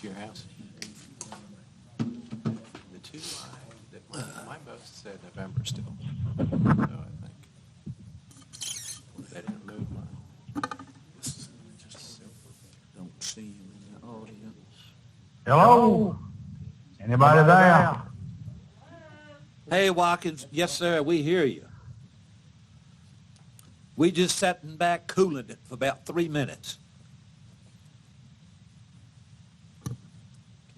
to your house? The two mine both said November still. So I think they didn't move mine. Don't see him in the audience. Hello? Anybody there? Hey, Watkins. Yes, sir, we hear you. We just sitting back cooling it for about 3 minutes. Can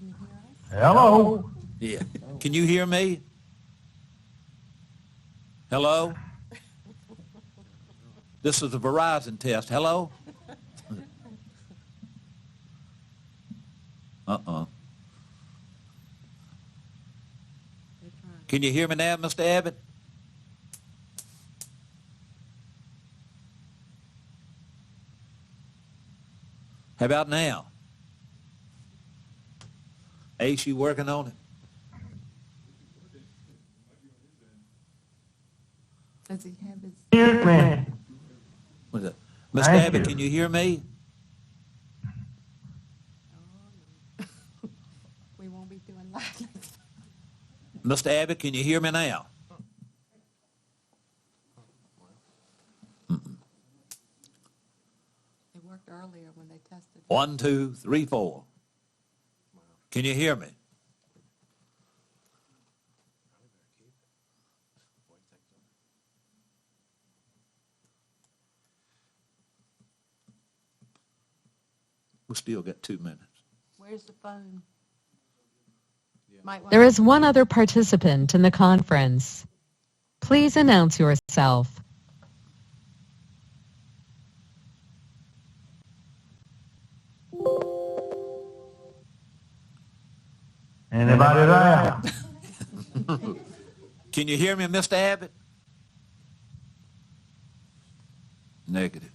you hear us? Hello? Yeah. Can you hear me? Hello? This is a Verizon test. Hello? Uh-uh. They're trying. Can you hear me now, Mr. Abbott? How about now? Ace, you working on it? Does he have his? Excuse me. What's that? Mr. Thank Abbott, you. can you hear me? Oh, no. We won't be doing live next time. Mr. Abbott, can you hear me now? It worked earlier when they tested. 1, 2, 3, 4. Can you hear me? We still got 2 minutes. Where's the phone? Might want There is one other participant in the conference. Please announce yourself. Anybody there? Can you hear me, Mr. Abbott? Negative.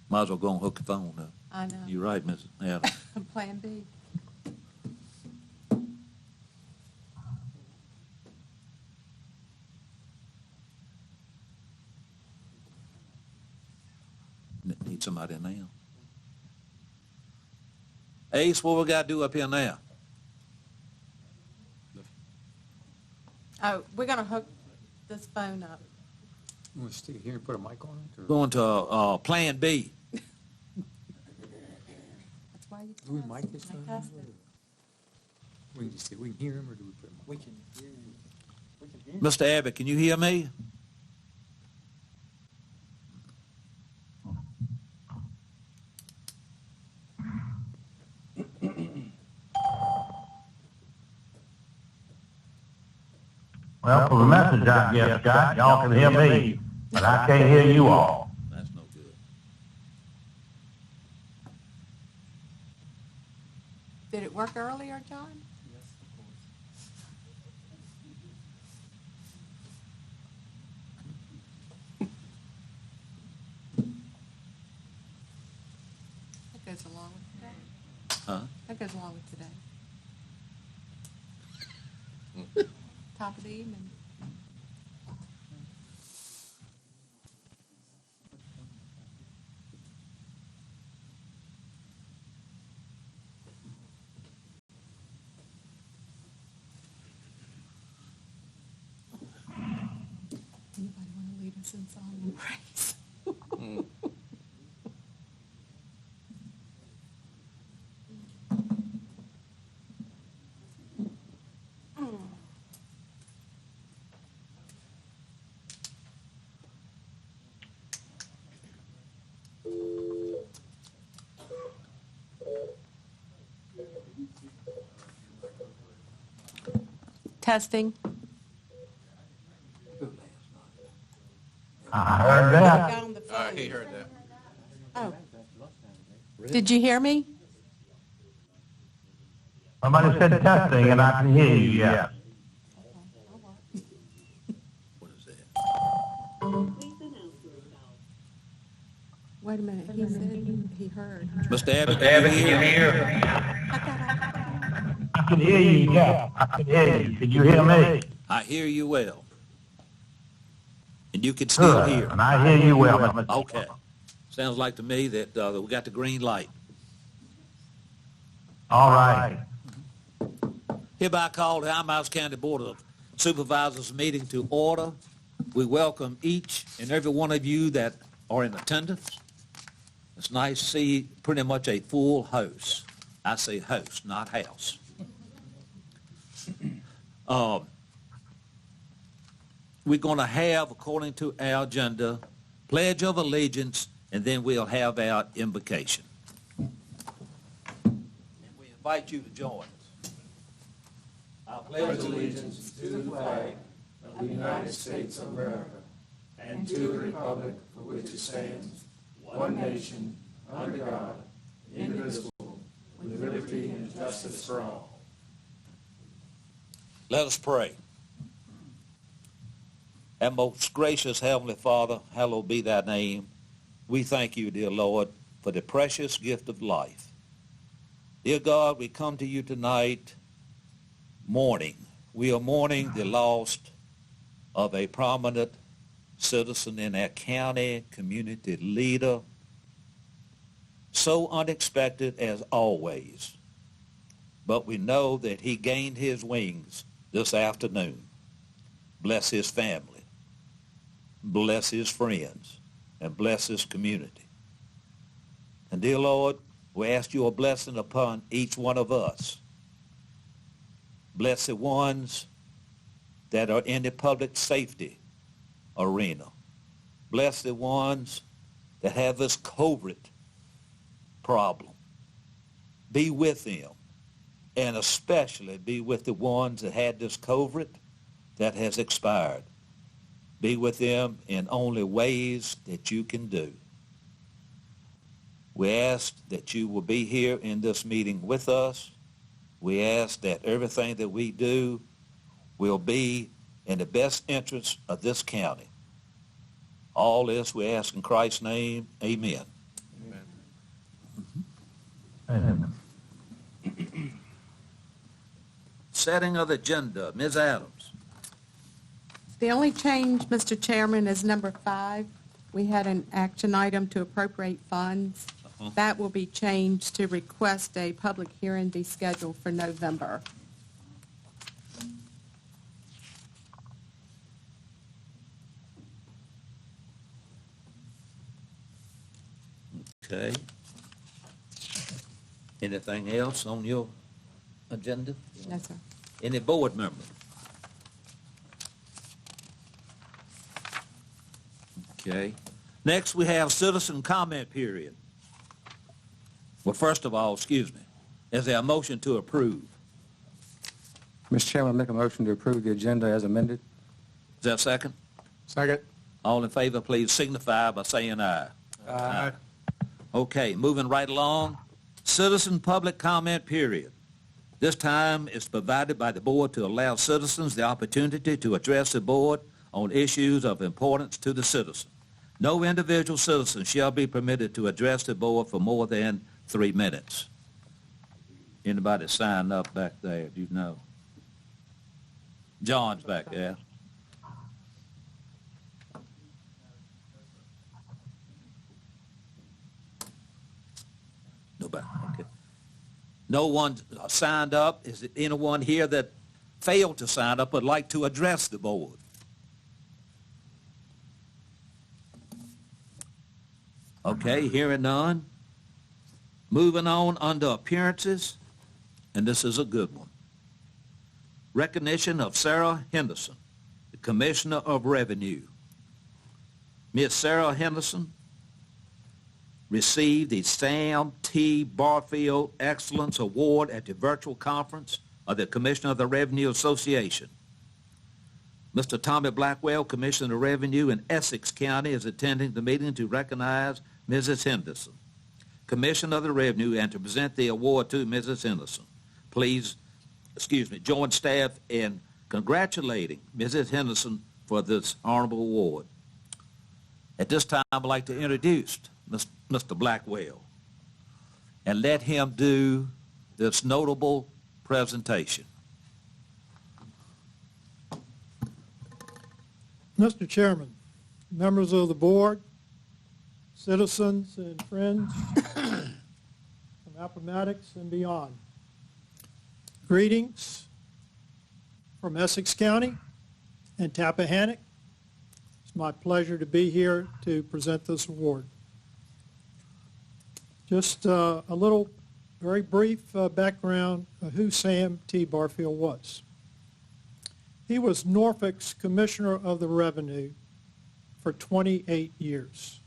Might as well go and hook the phone up. I know. You're right, Mrs. Adams. Plan B. Need somebody now. Ace, what we got to do up here now? Oh, we're gonna hook this phone up. You want to stick it here and put a mic on it? Or? Going to Plan B. That's why you Do we test mic it. this They phone? test it. We can just see, we can hear him or do we put him on? We can hear him. Mr. Abbott, can you hear me? Well, for the message I guess, Scott, y'all can hear me, but I can't hear you all. That's no good. Did it work earlier, John? Yes, of course. That goes along with today. Huh? That goes along with today. Top of the evening. Anybody want to lead us in song and praise? Testing. I heard that. Got on the phone. He heard that. Oh. Did you hear me? Somebody said testing and I can hear you, yes. What is that? Wait a minute. He said he heard. Mr. Abbott, can you hear? I can hear you, yes. I can hear you. Can you hear me? I hear you well. And you can still Good. hear. And I hear you well, Mr. Okay. Sounds like to me that we got the green light. All right. Hereby call the High Miles County Board of Supervisors meeting to order. We welcome each and every one of you that are in attendance. It's nice to see pretty much a full house. I say house, not house. We're going to have, according to our agenda, Pledge of Allegiance, and then we'll have our invocation. And we invite you to join us. I pledge allegiance to the flag of the United States of America and to the republic for which it stands, one nation, under God, indivisible, with liberty and justice for all. Let us pray. Our most gracious Heavenly Father, hallowed be thy name. We thank you, dear Lord, for the precious gift of life. Dear God, we come to you tonight mourning. We are mourning the loss of a prominent citizen in our county, community leader, so unexpected as always. But we know that he gained his wings this afternoon. Bless his family. Bless his friends, and bless his community. And dear Lord, we ask your blessing upon each one of us. Bless the ones that are in the public safety arena. Bless the ones that have this COVID problem. Be with them, and especially be with the ones that had this COVID that has expired. Be with them in only ways that you can do. We ask that you will be here in this meeting with us. We ask that everything that we do will be in the best interest of this county. All this we ask in Christ's name. Amen. Amen. Setting of the agenda. Ms. Adams. The only change, Mr. Chairman, is number 5. We had an action item to appropriate funds. That will be changed to request a public hearing be scheduled for November. Okay. Anything else on your agenda? No, sir. Any board member? Okay. Next, we have citizen comment period. Well, first of all, excuse me, is there a motion to approve? Mr. Chairman, I make a motion to approve the agenda as amended. Is there a second? Second. All in favor, please signify by saying aye. Aye. Okay, moving right along. Citizen public comment period. This time is provided by the board to allow citizens the opportunity to address the board on issues of importance to the citizen. No individual citizen shall be permitted to address the board for more than 3 minutes. Anybody signed up back there, do you know? John's back there. Nobody, okay. No one signed up. Is there anyone here that failed to sign up but like to address the board? Okay, hearing none. Moving on under appearances, and this is a good one. Recognition of Sarah Henderson, the Commissioner of Revenue. Ms. Sarah Henderson received the Sam T. Barfield Excellence Award at the virtual conference of the Commissioner of the Revenue Association. Mr. Tommy Blackwell, Commissioner of Revenue in Essex County, is attending the meeting to recognize Mrs. Henderson, Commissioner of the Revenue, and to present the award to Mrs. Henderson. Please, join staff in congratulating Mrs. Henderson for this honorable award. At this time, I'd like to introduce Mr. Blackwell and let him do this notable presentation. Mr. Chairman, members of the board, citizens and friends from Appomattox and beyond. Greetings from Essex County and Tappahannock. It's my pleasure to be here to present this award. Just a little, very brief background of who Sam T. Barfield was. He was Norfolk's Commissioner of the Revenue for 28 years.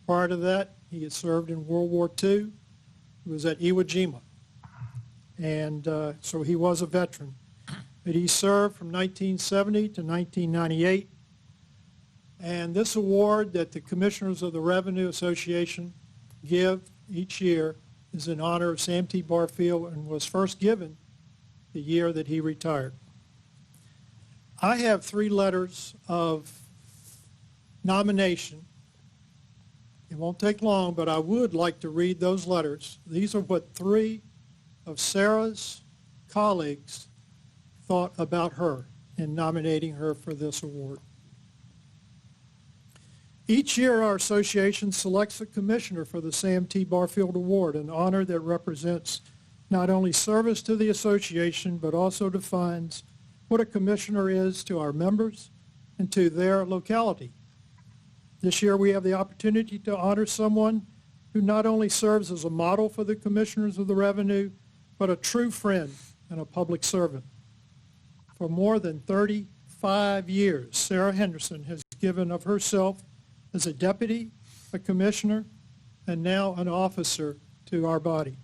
Prior to that, he had served in World War II. He was at Iwo Jima. And so he was a veteran. But he served from 1970 to 1998. And this award that the Commissioners of the Revenue Association give each year is in honor of Sam T. Barfield and was first given the year that he retired. I have 3 letters of nomination. It won't take long, but I would like to read those letters. These are what 3 of Sarah's colleagues thought about her in nominating her for this award. Each year, our association selects a commissioner for the Sam T. Barfield Award, an honor that represents not only service to the association, but also defines what a commissioner is to our members and to their locality. This year, we have the opportunity to honor someone who not only serves as a model for the Commissioners of the Revenue, but a true friend and a public servant. For more than 35 years, Sarah Henderson has given of herself as a deputy, a commissioner, and now an officer to our body.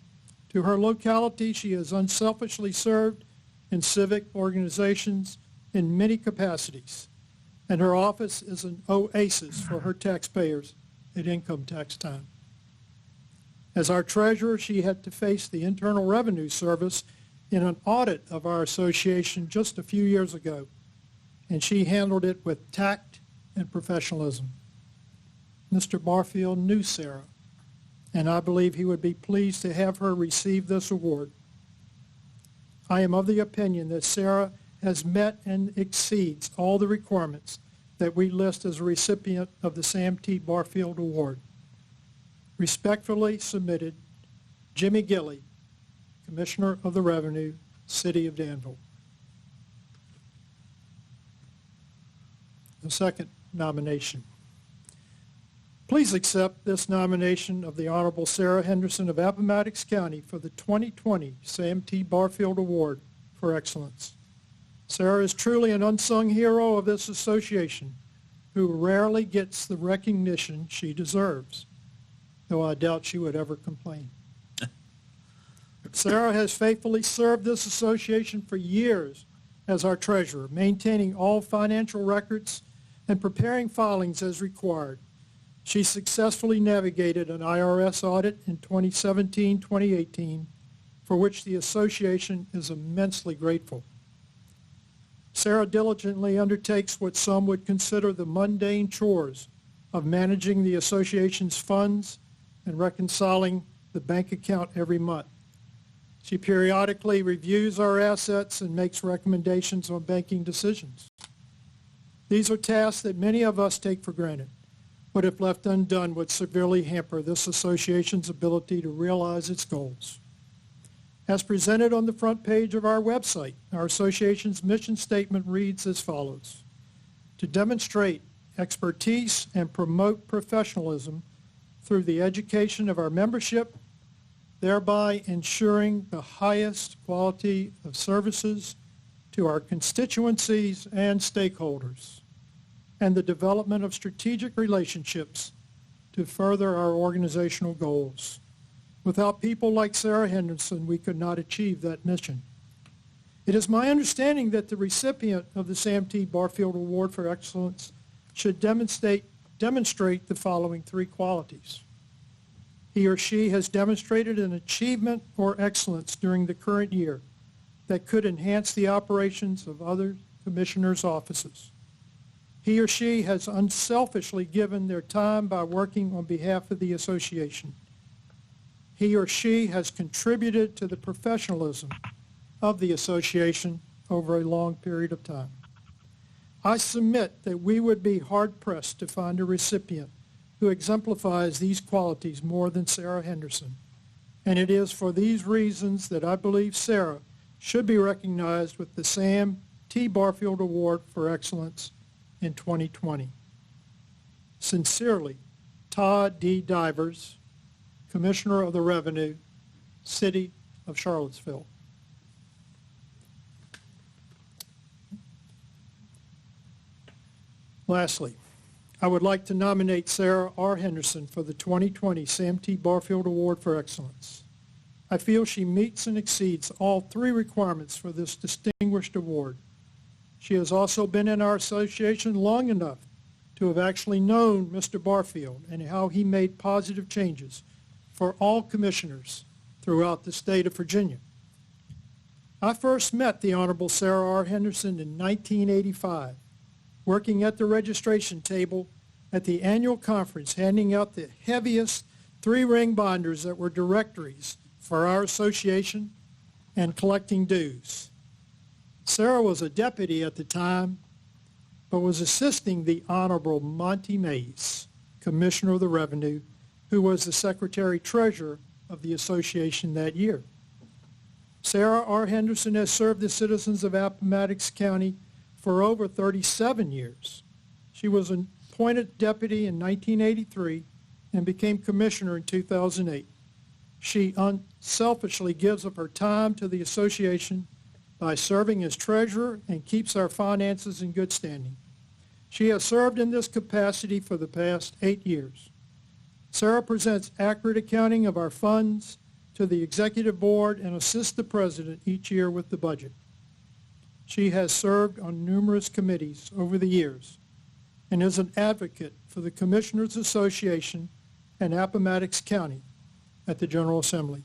To her locality, she has unselfishly served in civic organizations in many capacities, and her office is an oasis for her taxpayers at income tax time. As our treasurer, she had to face the Internal Revenue Service in an audit of our association just a few years ago, and she handled it with tact and professionalism. Mr. Barfield knew Sarah, and I believe he would be pleased to have her receive this award. I am of the opinion that Sarah has met and exceeds all the requirements that we list as a recipient of the Sam T. Barfield Award. Respectfully submitted, Jimmy Gilley, Commissioner of the Revenue, City of Danville. The second nomination. Please accept this nomination of the Honorable Sarah Henderson of Appomattox County for the 2020 Sam T. Barfield Award for Excellence. Sarah is truly an unsung hero of this association who rarely gets the recognition she deserves, though I doubt she would ever complain. Sarah has faithfully served this association for years as our treasurer, maintaining all financial records and preparing filings as required. She successfully navigated an IRS audit in 2017-2018, for which the association is immensely grateful. Sarah diligently undertakes what some would consider the mundane chores of managing the association's funds and reconciling the bank account every month. She periodically reviews our assets and makes recommendations on banking decisions. These are tasks that many of us take for granted, but if left undone would severely hamper this association's ability to realize its goals. As presented on the front page of our website, our association's mission statement reads as follows: to demonstrate expertise and promote professionalism through the education of our membership, thereby ensuring the highest quality of services to our constituencies and stakeholders, and the development of strategic relationships to further our organizational goals. Without people like Sarah Henderson, we could not achieve that mission. It is my understanding that the recipient of the Sam T. Barfield Award for Excellence should demonstrate the following 3 qualities. He or she has demonstrated an achievement or excellence during the current year that could enhance the operations of other commissioners' offices. He or she has unselfishly given their time by working on behalf of the association. He or she has contributed to the professionalism of the association over a long period of time. I submit that we would be hard-pressed to find a recipient who exemplifies these qualities more than Sarah Henderson. And it is for these reasons that I believe Sarah should be recognized with the Sam T. Barfield Award for Excellence in 2020. Sincerely, Todd D. Divers, Commissioner of the Revenue, City of Charlottesville. Lastly, I would like to nominate Sarah R. Henderson for the 2020 Sam T. Barfield Award for Excellence. I feel she meets and exceeds all three requirements for this distinguished award. She has also been in our association long enough to have actually known Mr. Barfield and how he made positive changes for all commissioners throughout the state of Virginia. I first met the Honorable Sarah R. Henderson in 1985, working at the registration table at the annual conference, handing out the heaviest three-ring binders that were directories for our association and collecting dues. Sarah was a deputy at the time, but was assisting the Honorable Monty Mays, Commissioner of the Revenue, who was the Secretary-Treasurer of the association that year. Sarah R. Henderson has served the citizens of Appomattox County for over 37 years. She was appointed deputy in 1983 and became commissioner in 2008. She unselfishly gives up her time to the association by serving as treasurer and keeps our finances in good standing. She has served in this capacity for the past 8 years. Sarah presents accurate accounting of our funds to the executive board and assists the president each year with the budget. She has served on numerous committees over the years and is an advocate for the Commissioners Association and Appomattox County at the General Assembly.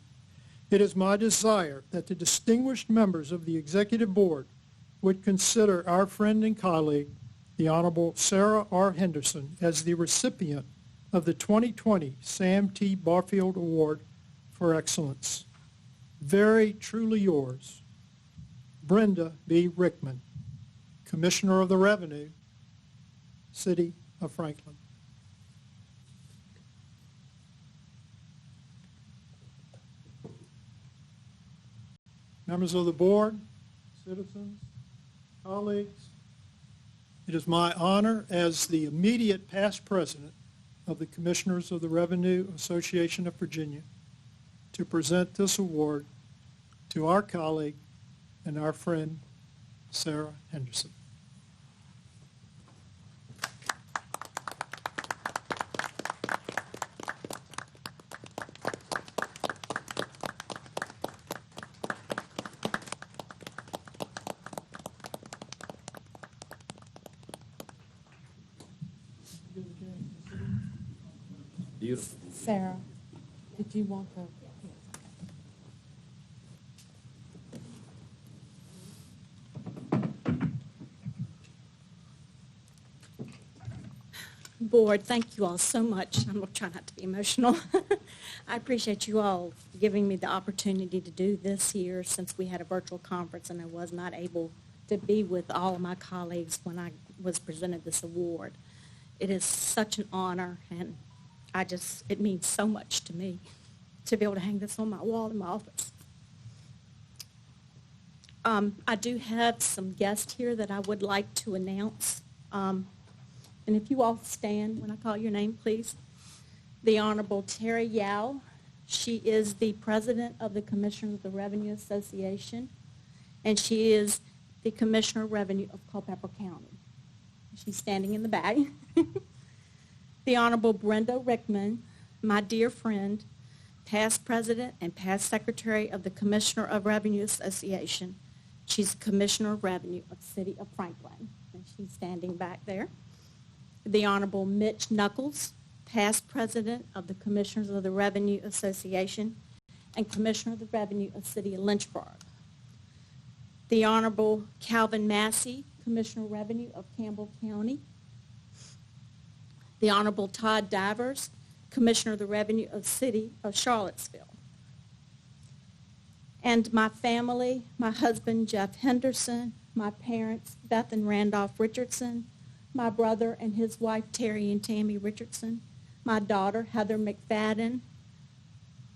It is my desire that the distinguished members of the executive board would consider our friend and colleague, the Honorable Sarah R. Henderson, as the recipient of the 2020 Sam T. Barfield Award for Excellence. Very truly yours, Brenda B. Rickman, Commissioner of the Revenue, City of Franklin. Members of the board, citizens, colleagues, it is my honor as the immediate past president of the Commissioners of the Revenue Association of Virginia to present this award to our colleague and our friend, Sarah Henderson. Beautiful. Sarah, did you want to? Board, thank you all so much. I'm going to try not to be emotional. I appreciate you all giving me the opportunity to do this here since we had a virtual conference and I was not able to be with all of my colleagues when I was presented this award. It is such an honor, and it means so much to me to be able to hang this on my wall in my office. I do have some guests here that I would like to announce. And if you all stand when I call your name, please. The Honorable Terry Yao. She is the president of the Commissioners of the Revenue Association, and she is the Commissioner of Revenue of Culpeper County. She's standing in the back. The Honorable Brenda Rickman, my dear friend, past president and past secretary of the Commissioner of Revenue Association. She's Commissioner of Revenue of the City of Franklin, and she's standing back there. The Honorable Mitch Knuckles, past president of the Commissioners of the Revenue Association and Commissioner of the Revenue of the City of Lynchburg. The Honorable Calvin Massey, Commissioner of Revenue of Campbell County. The Honorable Todd Divers, Commissioner of the Revenue of the City of Charlottesville. And my family, my husband, Jeff Henderson, my parents, Beth and Randolph Richardson, my brother and his wife, Terry and Tammy Richardson, my daughter, Heather McFadden,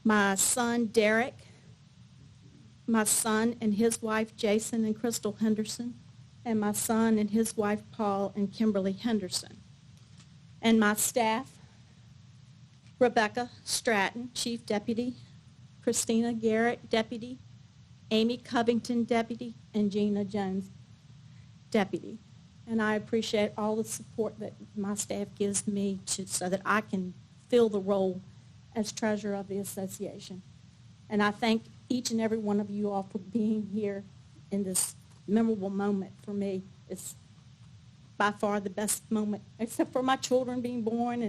my son, Derek, my son and his wife, Jason and Crystal Henderson, and my son and his wife, Paul and Kimberly Henderson. And my staff, Rebecca Stratton, Chief Deputy, Christina Garrett, Deputy, Amy Covington, Deputy, and Gina Jones, Deputy. And I appreciate all the support that my staff gives me so that I can fill the role as treasurer of the association. And I thank each and every one of you all for being here in this memorable moment for me. It's by far the best moment, except for my children being born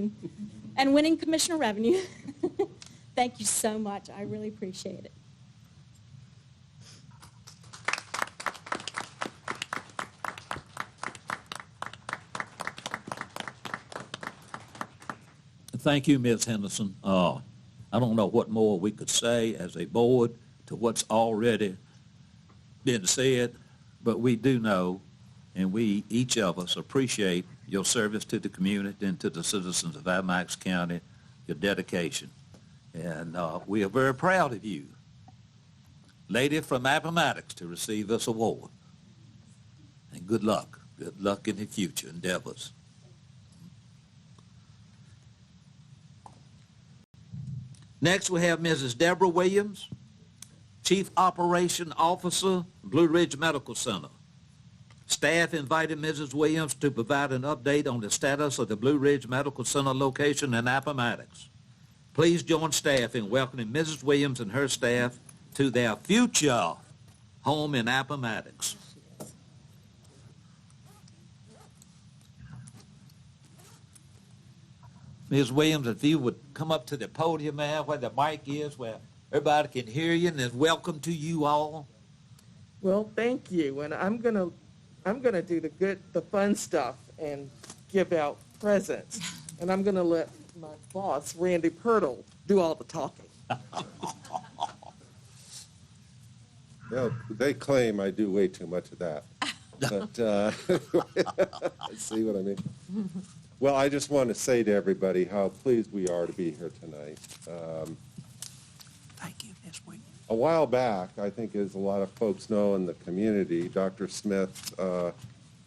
and winning Commissioner Revenue. Thank you so much. I really appreciate it. Thank you, Ms. Henderson. I don't know what more we could say as a board to what's already been said, but we do know, and we, each of us, appreciate your service to the community and to the citizens of Appomattox County, your dedication. And we are very proud of you, lady from Appomattox, to receive this award. And good luck. Good luck in the future endeavors. Next, we have Mrs. Deborah Williams, Chief Operation Officer, Blue Ridge Medical Center. Staff invited Mrs. Williams to provide an update on the status of the Blue Ridge Medical Center location in Appomattox. Please join staff in welcoming Mrs. Williams and her staff to their future home in Appomattox. Ms. Williams, if you would come up to the podium, man, where the mic is, where everybody can hear you, and then welcome to you all. Well, thank you, and I'm gonna do the fun stuff and give out presents, and I'm gonna let my boss, Randy Pirtle, do all the talking. Well, they claim I do way too much of that, but see what I mean? Well, I just want to say to everybody how pleased we are to be here tonight. Thank you, Ms. Williams. A while back, I think as a lot of folks know in the community, Dr. Smith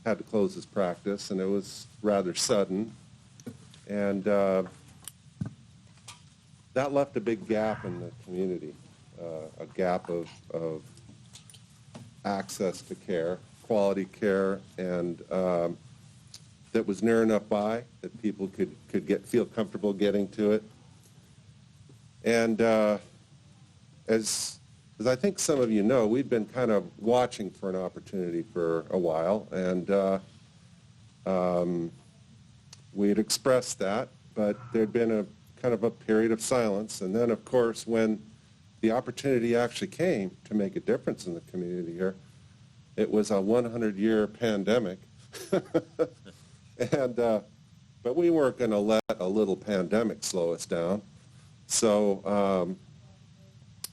had to close his practice, and it was rather sudden. And that left a big gap in the community, a gap of access to care, quality care, and that was near enough by that people could feel comfortable getting to it. And as I think some of you know, we've been kind of watching for an opportunity for a while, and we had expressed that, but there'd been a kind of a period of silence. And then, of course, when the opportunity actually came to make a difference in the community here, it was a 100-year pandemic. And, but we weren't going to let a little pandemic slow us down. So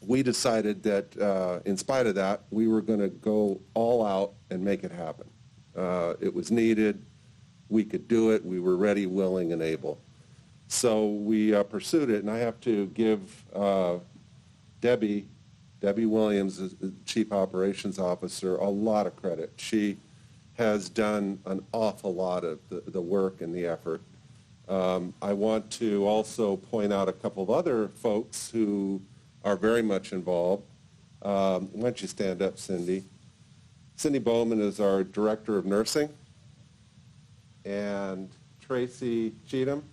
we decided that in spite of that, we were going to go all out and make it happen. It was needed. We could do it. We were ready, willing, and able. So we pursued it, and I have to give Debbie Williams, the Chief Operations Officer, a lot of credit. She has done an awful lot of the work and the effort. I want to also point out a couple of other folks who are very much involved. Why don't you stand up, Cindy? Cindy Bowman is our Director of Nursing, and Tracy Cheatham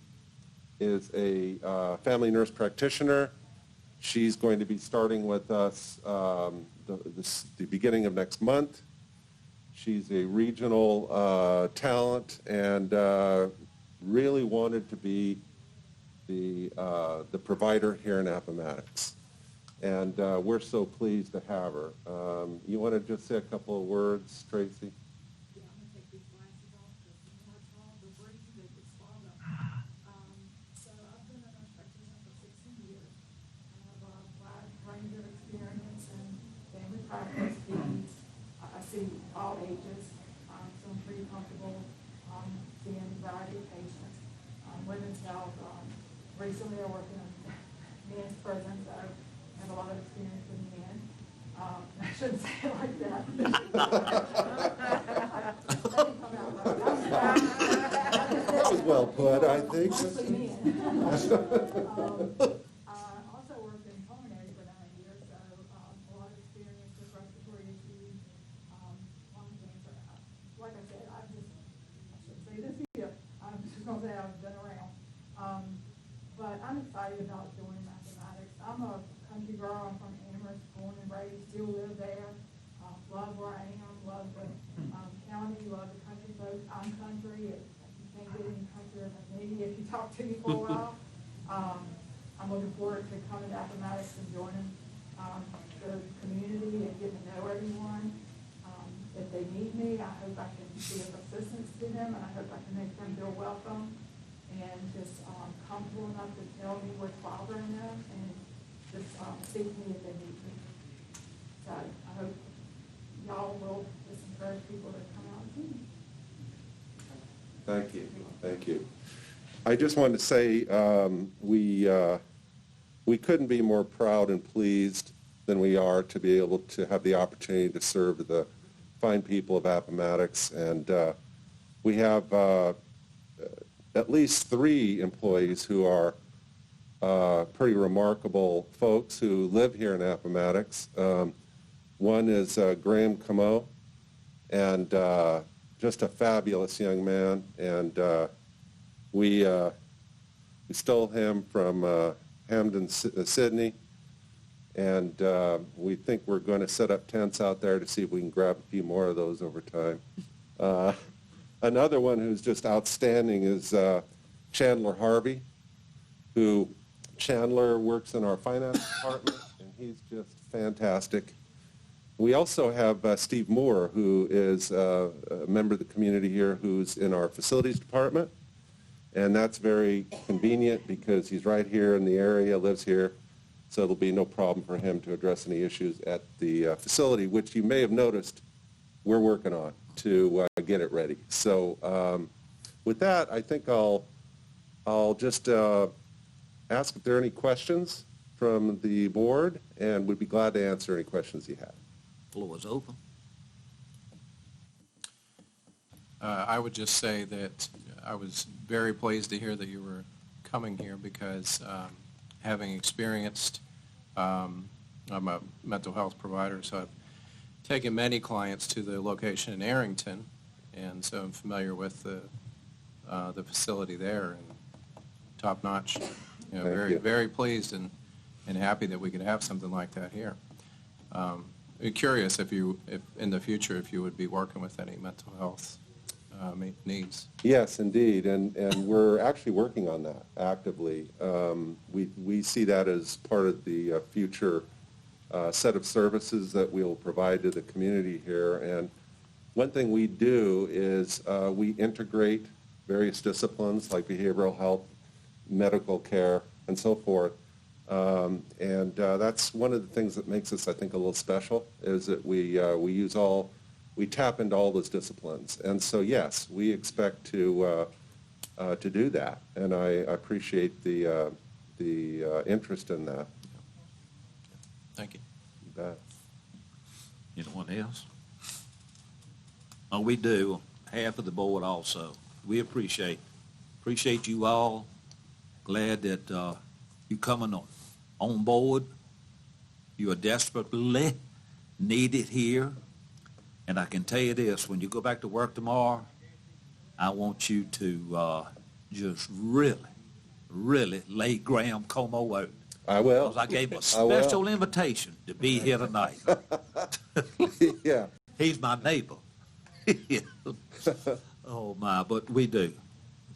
is a family nurse practitioner. She's going to be starting with us the beginning of next month. She's a regional talent and really wanted to be the provider here in Appomattox. And we're so pleased to have her. You want to just say a couple of words, Tracy? Yeah, I'm going to take these glasses off because it's hard to all the breathe and it's fogged up. So I've been a nurse practitioner for 16 years. I have a wide range of experience in family practice, peds. I see all ages, so I'm pretty comfortable seeing a variety of patients. Women's health, recently I worked in a men's prison, so I have a lot of experience with men. I shouldn't say it like that. That was well put, I think. Mostly men. I also worked in culinary for 9 years, so a lot of experience with respiratory issues, lung cancer. Like I said, I shouldn't say this here. I'm just gonna say I've been around. But I'm excited about doing mathematics. I'm a country girl. I'm from Amherst, born and raised, still live there. Love where I am, love the county, love the country folks. I'm country. You can't get any countryer than me if you talk to me for a while. I'm looking forward to coming to Appomattox and joining the community and getting to know everyone. If they need me, I hope I can be of assistance to them, and I hope I can make them feel welcome and just comfortable enough to tell me what's bothering them and just seek me if they need me. So I hope y'all will just encourage people to come out and see me. Thank you, thank you. I just wanted to say we couldn't be more proud and pleased than we are to be able to have the opportunity to serve the fine people of Appomattox, and we have at least 3 employees who are pretty remarkable folks who live here in Appomattox. One is Graham Camo, and just a fabulous young man, and we stole him from Hamden, Sydney, and we think we're going to set up tents out there to see if we can grab a few more of those over time. Another one who's just outstanding is Chandler Harvey, who Chandler works in our finance department, and he's just fantastic. We also have Steve Moore, who is a member of the community here who's in our facilities department, and that's very convenient because he's right here in the area, lives here, so it'll be no problem for him to address any issues at the facility, which you may have noticed we're working on to get it ready. So with that, I think I'll just ask if there are any questions from the board, and we'd be glad to answer any questions you have. Floor is open. I would just say that I was very pleased to hear that you were coming here because having experienced, I'm a mental health provider, so I've taken many clients to the location in Arrington, and so I'm familiar with the facility there, and top notch. You know, very pleased and happy that we could have something like that here. I'm curious if in the future if you would be working with any mental health needs. Yes, indeed, and we're actually working on that actively. We see that as part of the future set of services that we'll provide to the community here. And one thing we do is we integrate various disciplines like behavioral health, medical care, and so forth. And that's one of the things that makes us, I think, a little special, is that we tap into all those disciplines. And so, yes, we expect to do that, and I appreciate the interest in that. Thank you. You bet. Anyone else? Oh, we do. Half of the board also. We appreciate you all. Glad that you coming on board. You are desperately needed here. And I can tell you this, when you go back to work tomorrow, I want you to just really lay Graham Como out. I will. Because I gave him a special invitation to be here tonight. Yeah. He's my neighbor. Oh, my, but we do.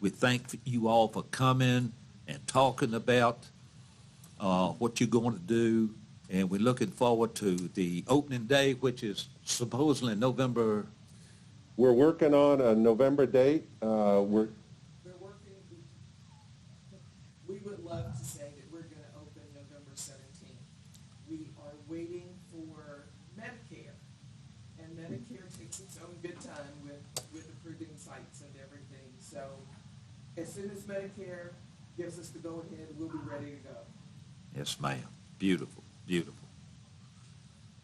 We thank you all for coming and talking about what you're going to do, and we're looking forward to the opening day, which is supposedly November. We're working on a November date. We're working, we would love to say that we're going to open November 17th. We are waiting for Medicare, and Medicare takes its own good time with approving sites and everything. So as soon as Medicare gives us the go-ahead, we'll be ready to go. Yes, ma'am. Beautiful, beautiful.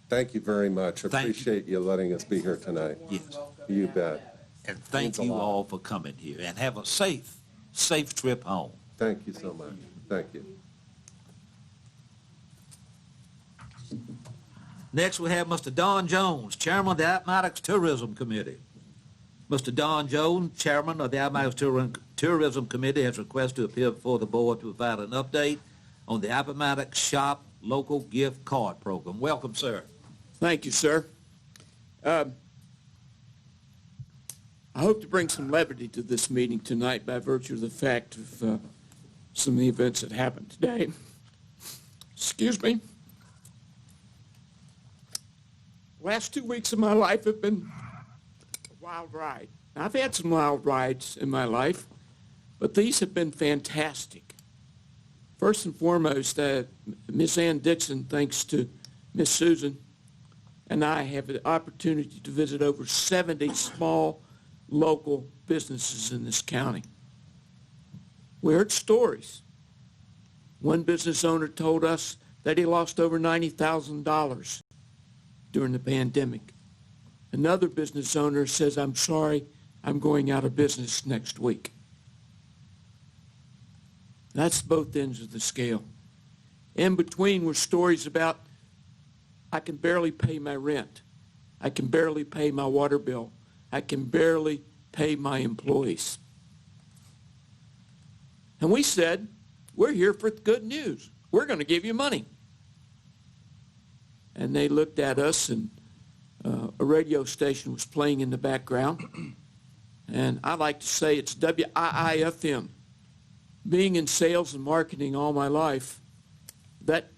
Thank you very much. Thank you. Appreciate you letting us be here tonight. Yes. You bet. And thank Means a you lot. all for coming here, and have a safe trip home. Thank you so much. Thank you. Next, we have Mr. Don Jones, Chairman of the Appomattox Tourism Committee. Mr. Don Jones, Chairman of the Appomattox Tourism Committee, has requested to appear before the board to provide an update on the Appomattox Shop Local Gift Card Program. Welcome, sir. Thank you, sir. I hope to bring some levity to this meeting tonight by virtue of the fact of some of the events that happened today. Excuse me. Last 2 weeks of my life have been a wild ride. Now, I've had some wild rides in my life, but these have been fantastic. First and foremost, Miss Ann Dixon, thanks to Miss Susan, and I have the opportunity to visit over 70 small local businesses in this county. We heard stories. One business owner told us that he lost over $90,000 during the pandemic. Another business owner says, "I'm sorry, I'm going out of business next week." That's both ends of the scale. In between were stories about, I can barely pay my rent. I can barely pay my water bill. I can barely pay my employees. And we said, we're here for good news. We're going to give you money. And they looked at us, and a radio station was playing in the background. And I like to say it's WIIFM. Being in sales and marketing all my life, that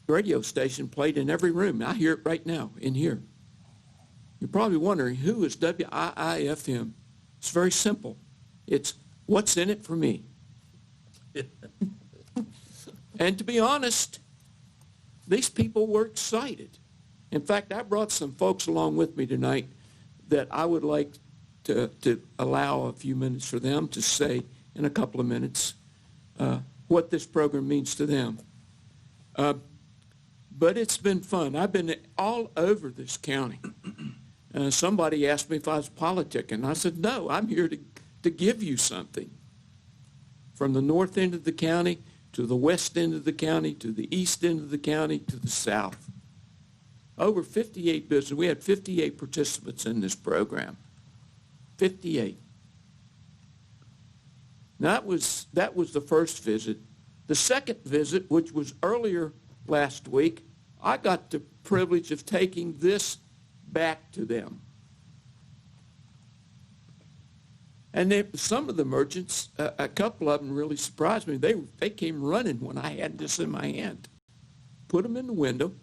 radio station played in every room. I hear it right now in here. You're probably wondering, who is WIIFM? It's very simple. It's what's in it for me. And to be honest, these people were excited. In fact, I brought some folks along with me tonight that I would like to allow a few minutes for them to say in a couple of minutes what this program means to them. But it's been fun. I've been all over this county. Somebody asked me if I was politicking. I said, no, I'm here to give you something. From the north end of the county to the west end of the county to the east end of the county to the south. Over 58 businesses. We had 58 participants in this program. 58. That was the first visit. The second visit, which was earlier last week, I got the privilege of taking this back to them. And some of the merchants, a couple of them really surprised me. They came running when I had this in my hand. Put them in the window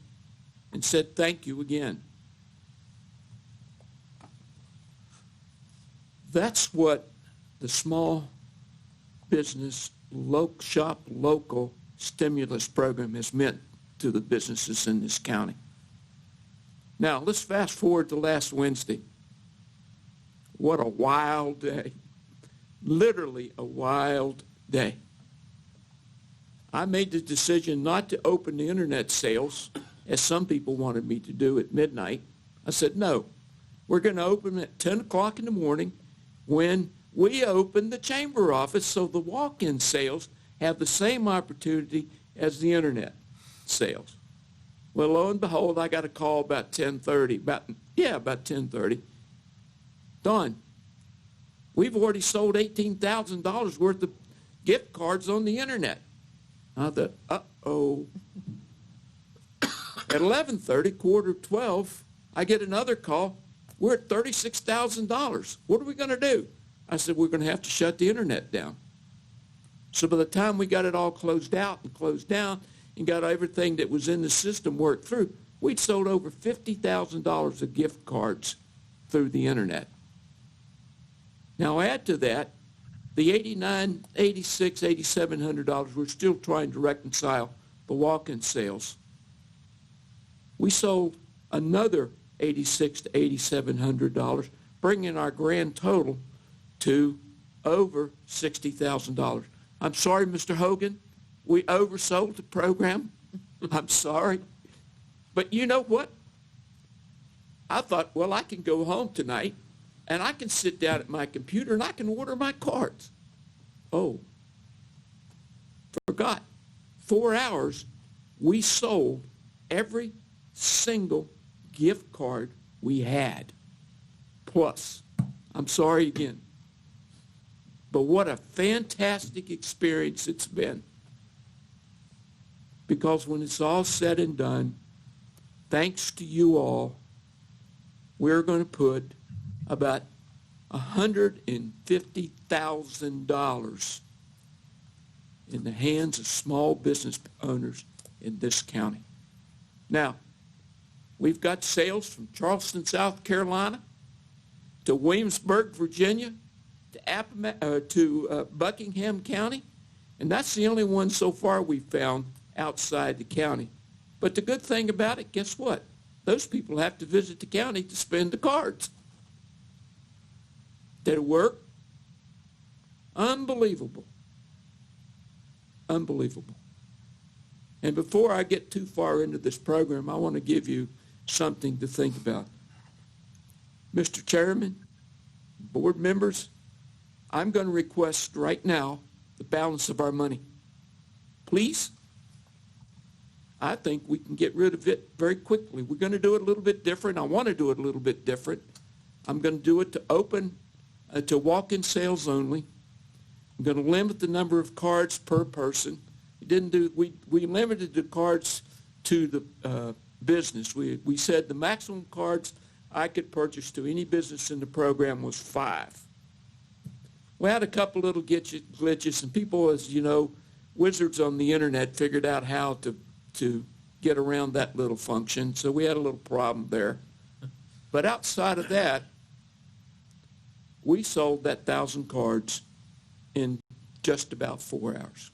and said, thank you again. That's what the small business shop local stimulus program has meant to the businesses in this county. Now, let's fast forward to last Wednesday. What a wild day. Literally a wild day. I made the decision not to open the internet sales, as some people wanted me to do at midnight. I said, no, we're going to open at 10 o'clock in the morning when we open the chamber office so the walk-in sales have the same opportunity as the internet sales. Well, lo and behold, I got a call about 10:30, about 10:30. Don, we've already sold $18,000 worth of gift cards on the internet. I thought, uh-oh. At 11:30, 11:45, I get another call. We're at $36,000. What are we going to do? I said, we're going to have to shut the internet down. So by the time we got it all closed out and closed down and got everything that was in the system worked through, we'd sold over $50,000 of gift cards through the internet. Now add to that the $8,900, $8,600, $8,700 we're still trying to reconcile the walk-in sales. We sold another $8,600 to $8,700, bringing our grand total to over $60,000. I'm sorry, Mr. Hogan, we oversold the program. I'm sorry. But you know what? I thought, well, I can go home tonight and I can sit down at my computer and I can order my cards. Oh, forgot. 4 hours, we sold every single gift card we had. Plus, I'm sorry again, but what a fantastic experience it's been. Because when it's all said and done, thanks to you all, we're going to put about $150,000 in the hands of small business owners in this county. Now, we've got sales from Charleston, South Carolina, to Williamsburg, Virginia, to Buckingham County, and that's the only one so far we've found outside the county. But the good thing about it, guess what? Those people have to visit the county to spend the cards. Did it work? Unbelievable. Unbelievable. And before I get too far into this program, I want to give you something to think about. Mr. Chairman, board members, I'm going to request right now the balance of our money. Please? I think we can get rid of it very quickly. We're going to do it a little bit different. I want to do it a little bit different. I'm going to do it to open, to walk-in sales only. I'm going to limit the number of cards per person. We limited the cards to the business. We said the maximum cards I could purchase to any business in the program was 5. We had a couple little glitches, and people, as you know, wizards on the internet figured out how to get around that little function, so we had a little problem there. But outside of that, we sold that 1,000 cards in just about 4 hours,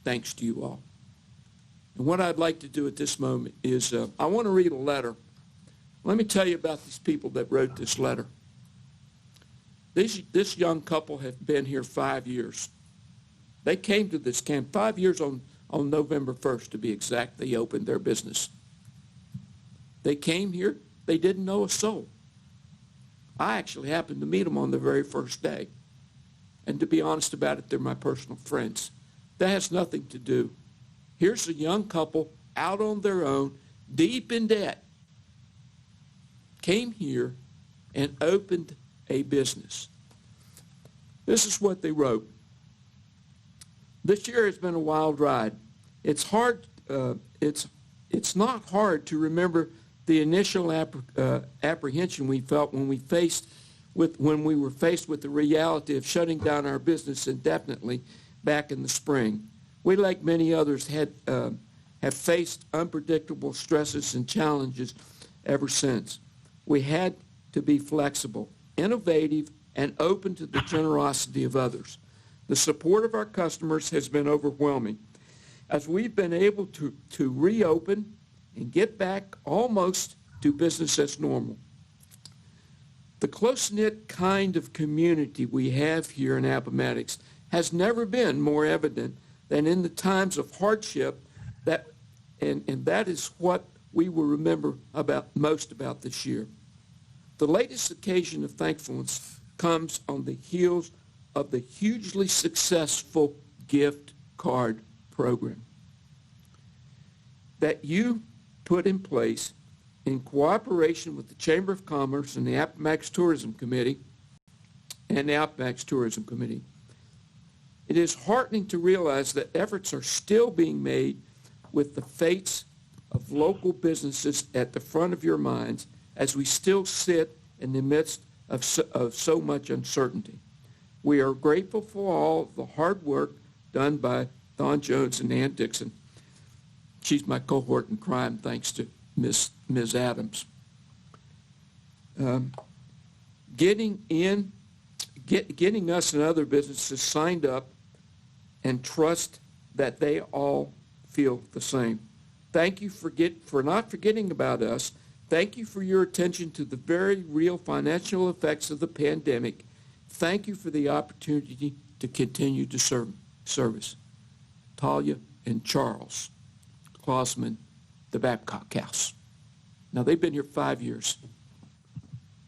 thanks to you all. And what I'd like to do at this moment is I want to read a letter. Let me tell you about these people that wrote this letter. This young couple have been here 5 years. They came to this camp 5 years on November 1st, to be exact. They opened their business. They came here. They didn't know a soul. I actually happened to meet them on the very first day. And to be honest about it, they're my personal friends. That has nothing to do. Here's a young couple out on their own, deep in debt, came here and opened a business. This is what they wrote. This year has been a wild ride. It's hard. It's not hard to remember the initial apprehension we felt when we were faced with the reality of shutting down our business indefinitely back in the spring. We, like many others, have faced unpredictable stresses and challenges ever since. We had to be flexible, innovative, and open to the generosity of others. The support of our customers has been overwhelming. As we've been able to reopen and get back almost to business as normal. The close-knit kind of community we have here in Appomattox has never been more evident than in the times of hardship, and that is what we will remember most about this year. The latest occasion of thankfulness comes on the heels of the hugely successful gift card program that you put in place in cooperation with the Chamber of Commerce and the Appomattox Tourism Committee and the Appomattox Tourism Committee. It is heartening to realize that efforts are still being made with the fates of local businesses at the front of your minds as we still sit in the midst of so much uncertainty. We are grateful for all the hard work done by Don Jones and Ann Dixon. She's my cohort in crime, thanks to Ms. Adams. Getting us and other businesses signed up and trust that they all feel the same. Thank you for not forgetting about us. Thank you for your attention to the very real financial effects of the pandemic. Thank you for the opportunity to continue to service. Talia and Charles Clausman, the Babcock House. Now, they've been here 5 years.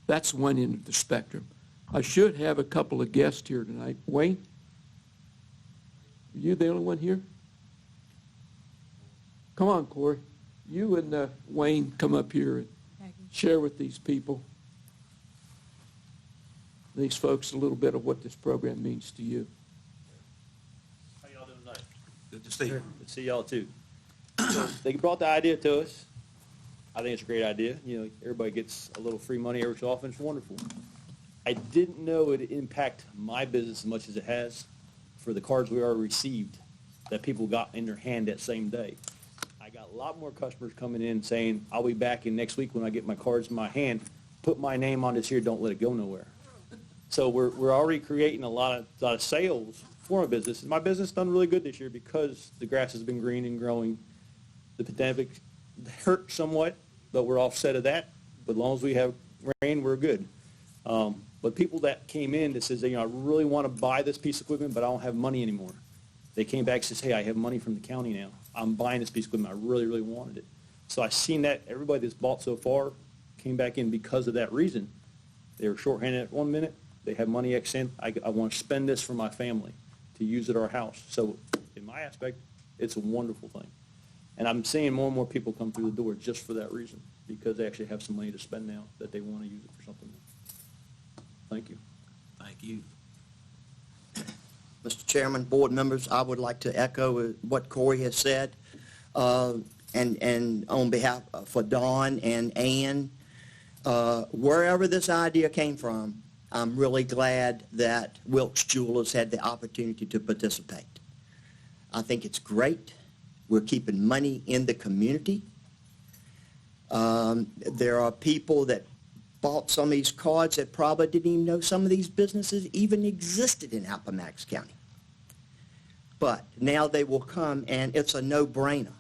That's one end of the spectrum. I should have a couple of guests here tonight. Wayne, are you the only one here? Come on, Corey. You and Wayne come up here and share with these people, these folks, a little bit of what this program means to you. How y'all doing tonight? Good to see you. Good to see y'all too. So they brought the idea to us. I think it's a great idea. You know, everybody gets a little free money every so often. It's wonderful. I didn't know it'd impact my business as much as it has for the cards we already received that people got in their hand that same day. I got a lot more customers coming in saying, I'll be back in next week when I get my cards in my hand. Put my name on this here. Don't let it go nowhere. So we're already creating a lot of sales for my business. And my business done really good this year because the grass has been green and growing. The pandemic hurt somewhat, but we're offset of that. But as long as we have rain, we're good. But people that came in that says, I really want to buy this piece of equipment, but I don't have money anymore. They came back and says, hey, I have money from the county now. I'm buying this piece of equipment. I really, really wanted it. So I've seen that everybody that's bought so far came back in because of that reason. They were shorthanded at 1 minute. They have money X in. I want to spend this for my family to use at our house. So in my aspect, it's a wonderful thing. And I'm seeing more and more people come through the door just for that reason, because they actually have some money to spend now that they want to use it for something. Thank you. Thank you. Mr. Chairman, board members, I would like to echo what Corey has said, and on behalf for Dawn and Ann, wherever this idea came from, I'm really glad that Wilkes Jewelers had the opportunity to participate. I think it's great. We're keeping money in the community. There are people that bought some of these cards that probably didn't even know some of these businesses even existed in Appomattox County. But now they will come, and it's a no-brainer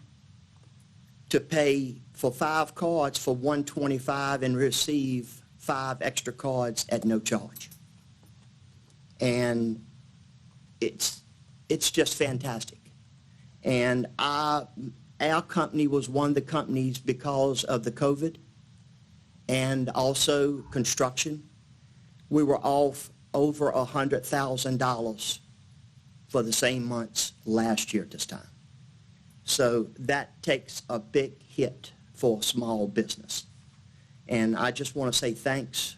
to pay for 5 cards for $125 and receive 5 extra cards at no charge. And it's just fantastic. And our company was one of the companies, because of the COVID and also construction, we were off over $100,000 for the same months last year at this time. So that takes a big hit for a small business. And I just want to say thanks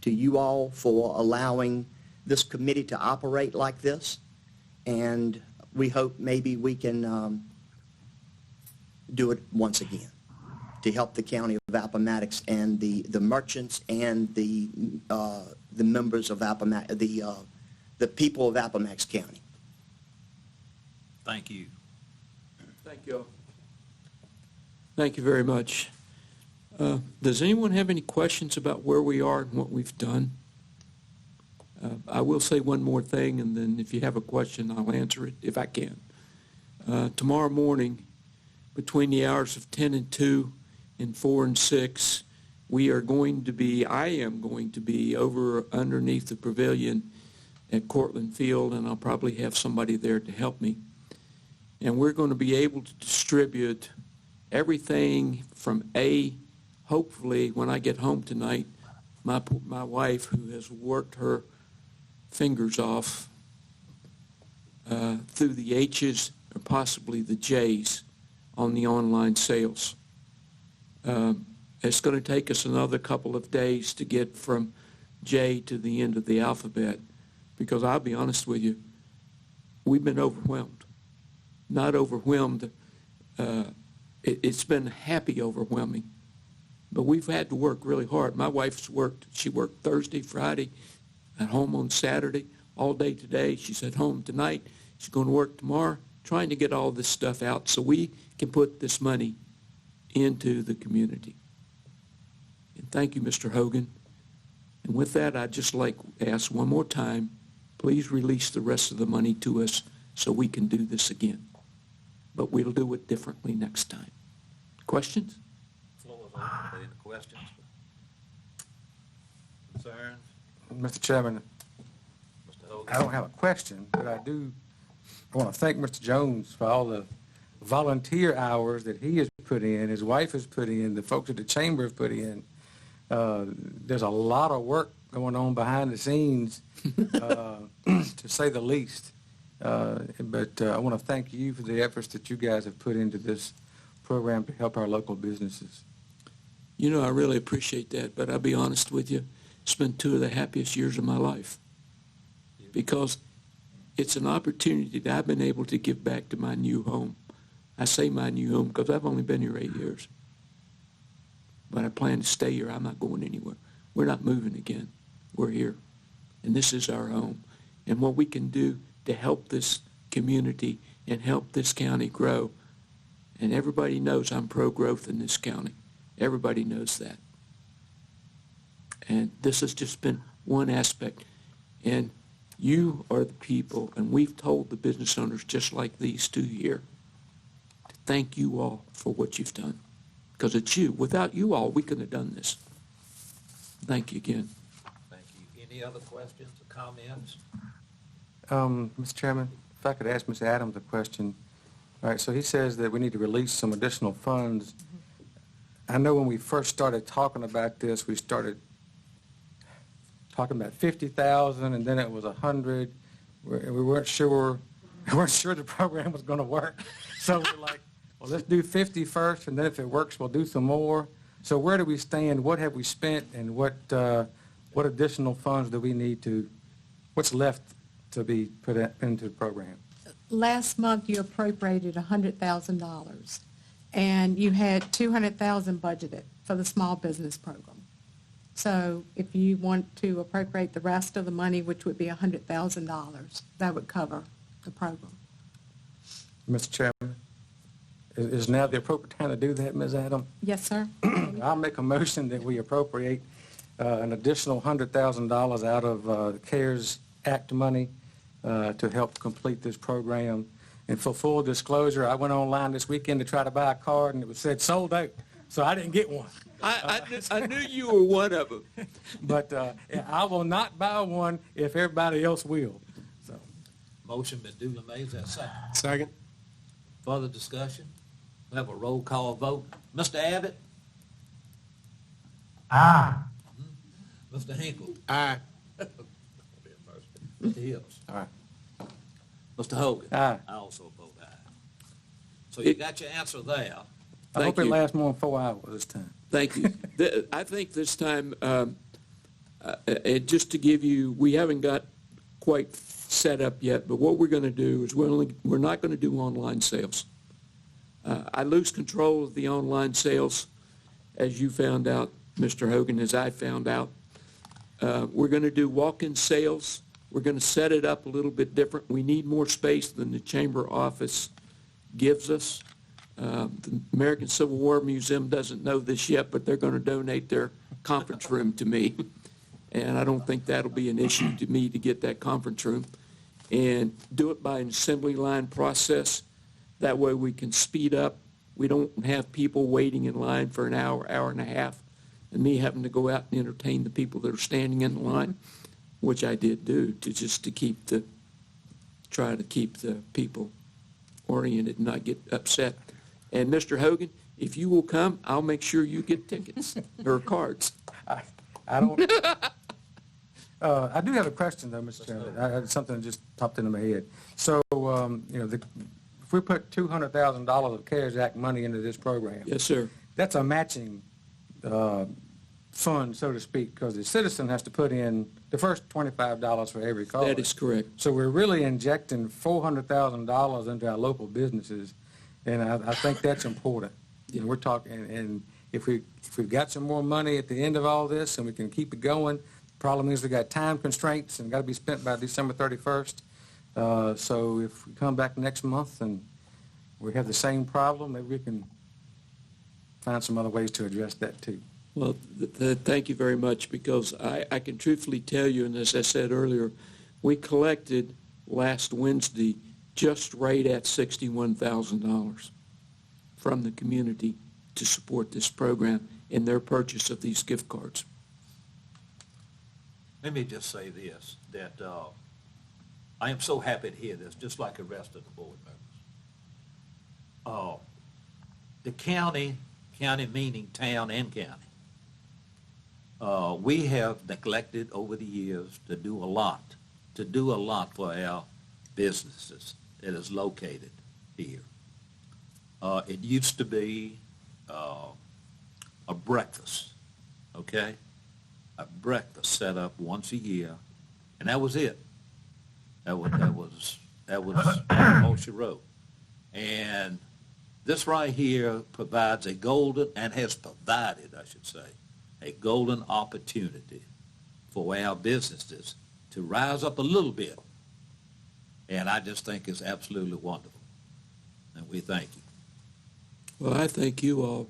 to you all for allowing this committee to operate like this. And we hope maybe we can do it once again to help the county of Appomattox and the merchants and the members of Appomattox, the people of Appomattox County. Thank you. Thank you all. Thank you very much. Does anyone have any questions about where we are and what we've done? I will say one more thing, and then if you have a question, I'll answer it if I can. Tomorrow morning, between the hours of 10 and 2 and 4 and 6, I am going to be over underneath the pavilion at Cortland Field, and I'll probably have somebody there to help me. And we're going to be able to distribute everything from hopefully when I get home tonight, my wife, who has worked her fingers off through the H's or possibly the J's on the online sales. It's going to take us another couple of days to get from J to the end of the alphabet, because I'll be honest with you, we've been overwhelmed. Not overwhelmed. It's been happy overwhelming. But we've had to work really hard. My wife's worked. She worked Thursday, Friday, at home on Saturday, all day today. She's at home tonight. She's going to work tomorrow, trying to get all this stuff out so we can put this money into the community. And thank you, Mr. Hogan. And with that, I'd just like to ask one more time, please release the rest of the money to us so we can do this again. But we'll do it differently next time. Questions? Floor is open for any questions, concerns. Mr. Chairman, Mr. Hogan? I don't have a question, but I want to thank Mr. Jones for all the volunteer hours that he has put in, his wife has put in, the folks at the chamber have put in. There's a lot of work going on behind the scenes, to say the least. But I want to thank you for the efforts that you guys have put into this program to help our local businesses. You know, I really appreciate that, but I'll be honest with you, it's been 2 of the happiest years of my life because it's an opportunity that I've been able to give back to my new home. I say my new home because I've only been here 8 years. But I plan to stay here. I'm not going anywhere. We're not moving again. We're here. And this is our home. And what we can do to help this community and help this county grow. And everybody knows I'm pro-growth in this county. Everybody knows that. And this has just been one aspect. And you are the people, and we've told the business owners just like these 2 here, to thank you all for what you've done. Because it's you. Without you all, we couldn't have done this. Thank you again. Thank you. Any other questions or comments? Mr. Chairman, if I could ask Ms. Adams a question. All right, so he says that we need to release some additional funds. I know when we first started talking about this, we started talking about 50,000, and then it was 100. We weren't sure the program was going to work. So we're like, well, let's do 50 first, and then if it works, we'll do some more. So where do we stand? What have we spent, and what additional funds do we need to, what's left to be put into the program? Last month, you appropriated $100,000, and you had $200,000 budgeted for the small business program. So if you want to appropriate the rest of the money, which would be $100,000, that would cover the program. Mr. Chairman, is now the appropriate time to do that, Ms. Adams? Yes, sir. I'll make a motion that we appropriate an additional $100,000 out of the CARES Act money to help complete this program. And for full disclosure, I went online this weekend to try to buy a card, and it said sold out, so I didn't get one. I knew you were one of them. But I will not buy one if everybody else will. So, Motion been duly made. Is that second? Second. Further discussion? We have a roll call vote. Mr. Abbott? Aye. Mr. Hinkle? Aye. Mr. Hills? Aye. Mr. Hogan? Aye. I also vote aye. So you got your answer there. I hope it lasts more than 4 hours this time. Thank you. I think this time, just to give you, we haven't got quite set up yet, but what we're going to do is we're not going to do online sales. I lose control of the online sales, as you found out, Mr. Hogan, as I found out. We're going to do walk-in sales. We're going to set it up a little bit different. We need more space than the chamber office gives us. The American Civil War Museum doesn't know this yet, but they're going to donate their conference room to me. And I don't think that'll be an issue to me to get that conference room. And do it by an assembly line process. That way we can speed up. We don't have people waiting in line for an hour, hour and a half, and me having to go out and entertain the people that are standing in the line, which I did do to try to keep the people oriented and not get upset. And Mr. Hogan, if you will come, I'll make sure you get tickets or cards. I don't. I do have a question, though, Mr. Chairman. Something just popped into my head. So, if we put $200,000 of CARES Act money into this program, Yes, sir. that's a matching fund, so to speak, because the citizen has to put in the first $25 for every card. That is correct. So we're really injecting $400,000 into our local businesses, and I think that's important. We're talking, and if we've got some more money at the end of all this, and we can keep it going. Problem is we got time constraints and got to be spent by December 31st. So if we come back next month and we have the same problem, maybe we can find some other ways to address that too. Well, thank you very much, because I can truthfully tell you, and as I said earlier, we collected last Wednesday just right at $61,000 from the community to support this program in their purchase of these gift cards. Let me just say this, that I am so happy to hear this, just like the rest of the board members. The county meaning town and county, we have neglected over the years to do a lot for our businesses that is located here. It used to be a breakfast, okay? A breakfast set up once a year, and that was it. That was all she wrote. And this right here provides a golden, and has provided, I should say, a golden opportunity for our businesses to rise up a little bit. And I just think it's absolutely wonderful. And we thank you. Well, I thank you all,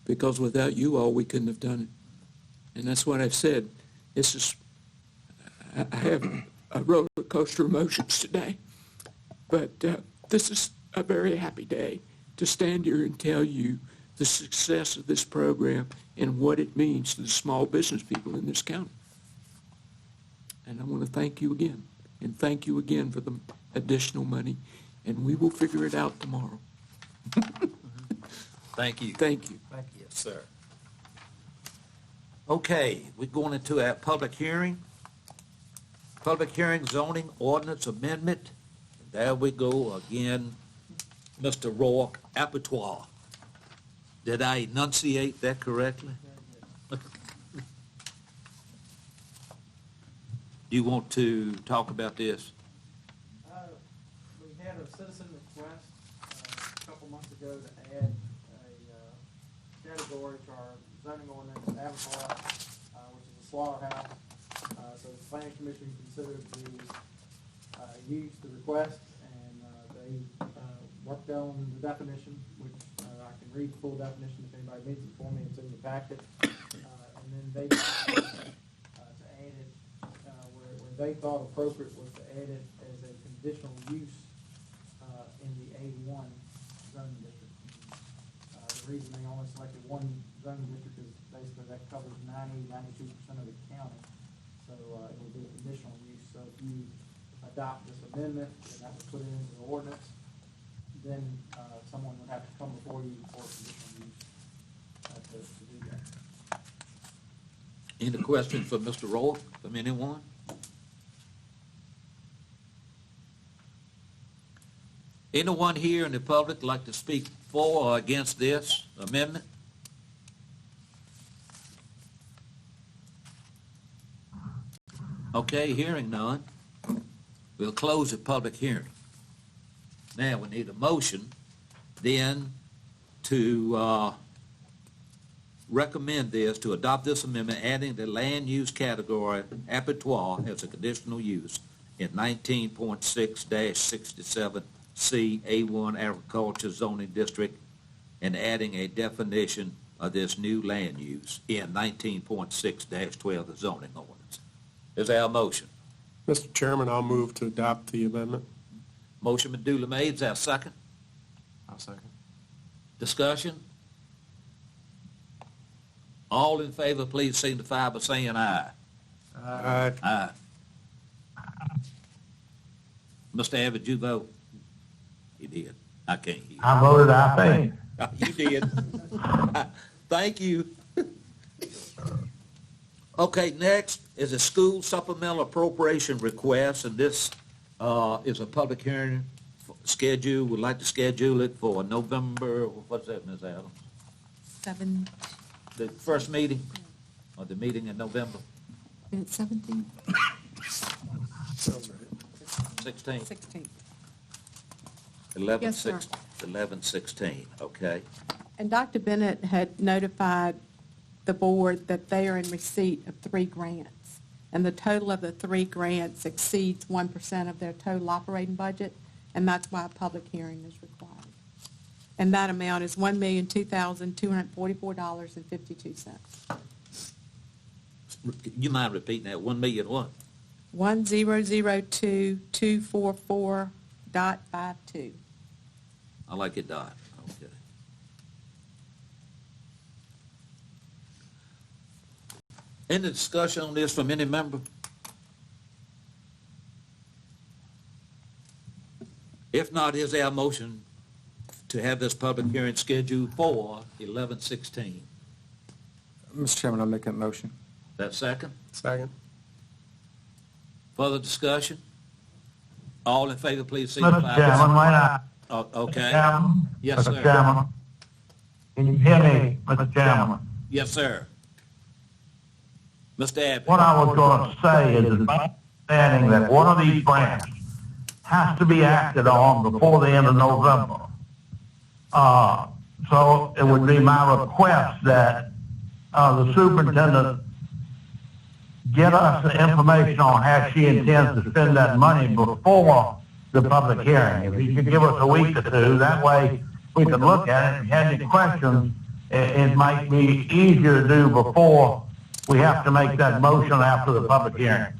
because without you all, we couldn't have done it. And that's what I've said. This is, I have a roller coaster emotions today, but this is a very happy day to stand here and tell you the success of this program and what it means to the small business people in this county. And I want to thank you again, and thank you again for the additional money, and we will figure it out tomorrow. Thank you. Thank you. Thank you, sir. Okay, we're going into our public hearing. Public hearing zoning ordinance amendment. There we go again, Mr. Rourke, abattoir. Did I enunciate that correctly? Do you want to talk about this? We had a citizen request a couple months ago to add a category to our zoning ordinance, abattoir, which is a slaughterhouse. So the planning commission considered the use, the request, and they worked on the definition, which I can read the full definition if anybody needs it for me. It's in the packet. And then they decided to add it where they thought appropriate was to add it as a conditional use in the A1 zoning district. The reason they only selected one zoning district is basically that covers 92% of the county. So it will be a conditional use. So if you adopt this amendment, then that would put it into the ordinance, then someone would have to come before you for conditional use to do that. Any questions for Mr. Rourke from anyone? Anyone here in the public like to speak for or against this amendment? Okay, hearing none, we'll close the public hearing. Now, we need a motion then to recommend this, to adopt this amendment, adding the land use category abattoir as a conditional use in 19.6-67C A1 Agriculture Zoning District, and adding a definition of this new land use in 19.6-12 the zoning ordinance. Is our motion? Mr. Chairman, I'll move to adopt the amendment. Motion been duly made. Is our second? I'll second. Discussion? All in favor, please signify by saying aye. Aye. Aye. Mr. Abbott, you vote? You did. I can't hear you. I voted I think. You did. Thank you. Okay, next is a school supplemental appropriation request, and this is a public hearing schedule. We'd like to schedule it for November, what's that, Ms. Adams? 7, The first meeting, or the meeting in November? it's 17? 16? 16. 11, Yes, sir. 11, 16, okay. And Dr. Bennett had notified the board that they are in receipt of 3 grants, and the total of the 3 grants exceeds 1% of their total operating budget, and that's why a public hearing is required. And that amount is $1,002,244.52. You mind repeating that? 1 million what? 1,002,244.52. I like it, Dot. Okay. Any discussion on this from any member? If not, is there a motion to have this public hearing scheduled for 11/16? Mr. Chairman, I'll make that motion. That second? Second. Further discussion? All in favor, please Mr. signify. Chairman, wait a Okay. Chairman? Yes, Mr. sir. Chairman? Can you hear me, Mr. Chairman? Yes, sir. Mr. Abbott. What I was going to say is, it's my understanding that one of these grants has to be acted on before the end of November. So it would be my request that the superintendent get us the information on how she intends to spend that money before the public hearing. If you could give us a week or two, that way we can look at it. If you have any questions, it might be easier to do before we have to make that motion after the public hearing.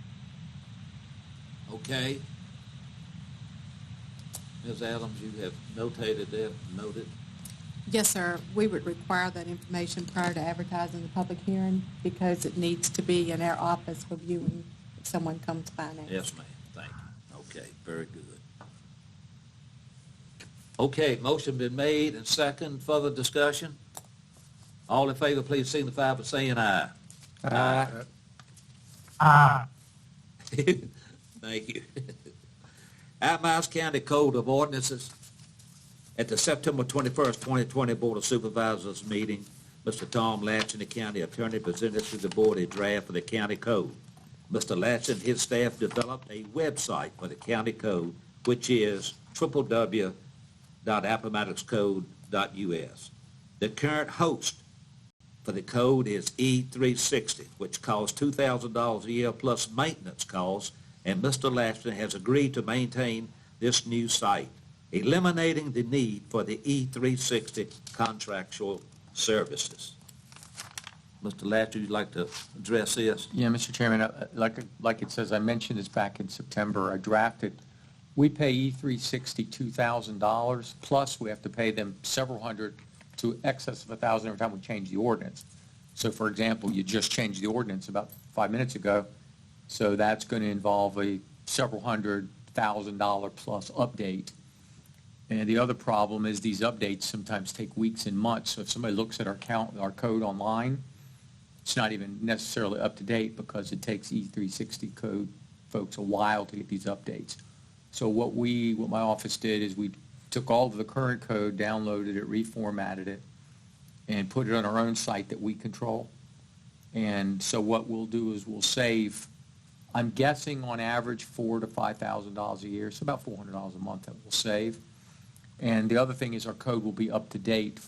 Okay. Ms. Adams, you have notated that, noted. Yes, sir. We would require that information prior to advertising the public hearing because it needs to be in our office for viewing if someone comes by now. Yes, ma'am. Thank you. Okay, very good. Okay, motion been made and second. Further discussion? All in favor, please signify by saying aye. Thank you. Albemarle County Code of Ordinances. At the September 21st, 2020 Board of Supervisors meeting, Mr. Tom Latson, the county attorney, presented to the board a draft for the county code. Mr. Latson and his staff developed a website for the county code, which is www.appomattoxcode.us. The current host for the code is E360, which costs $2,000 a year plus maintenance costs, and Mr. Latson has agreed to maintain this new site, eliminating the need for the E360 contractual services. Mr. Latson, you'd like to address this? Yeah, Mr. Chairman, like it says, I mentioned this back in September. I drafted, we pay E360 $2,000, plus we have to pay them several hundred to excess of $1,000 every time we change the ordinance. So, for example, you just changed the ordinance about 5 minutes ago, so that's going to involve a several $100,000 plus update. And the other problem is these updates sometimes take weeks and months. So if somebody looks at our code online, it's not even necessarily up to date because it takes E360 code folks a while to get these updates. So what my office did is we took all of the current code, downloaded it, reformatted it, and put it on our own site that we control. And so what we'll do is we'll save, I'm guessing on average $4,000 to $5,000 a year, so about $400 a month that we'll save. And the other thing is our code will be up to date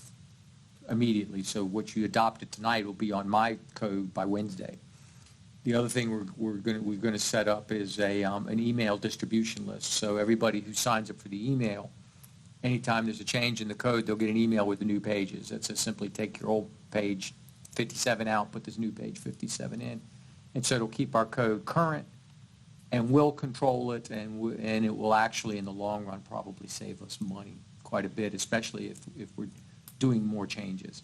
immediately. So what you adopted tonight will be on my code by Wednesday. The other thing we're going to set up is an email distribution list. So everybody who signs up for the email, anytime there's a change in the code, they'll get an email with the new pages. That says simply take your old page 57 out, put this new page 57 in. And so it'll keep our code current, and we'll control it, and it will actually, in the long run, probably save us money quite a bit, especially if we're doing more changes.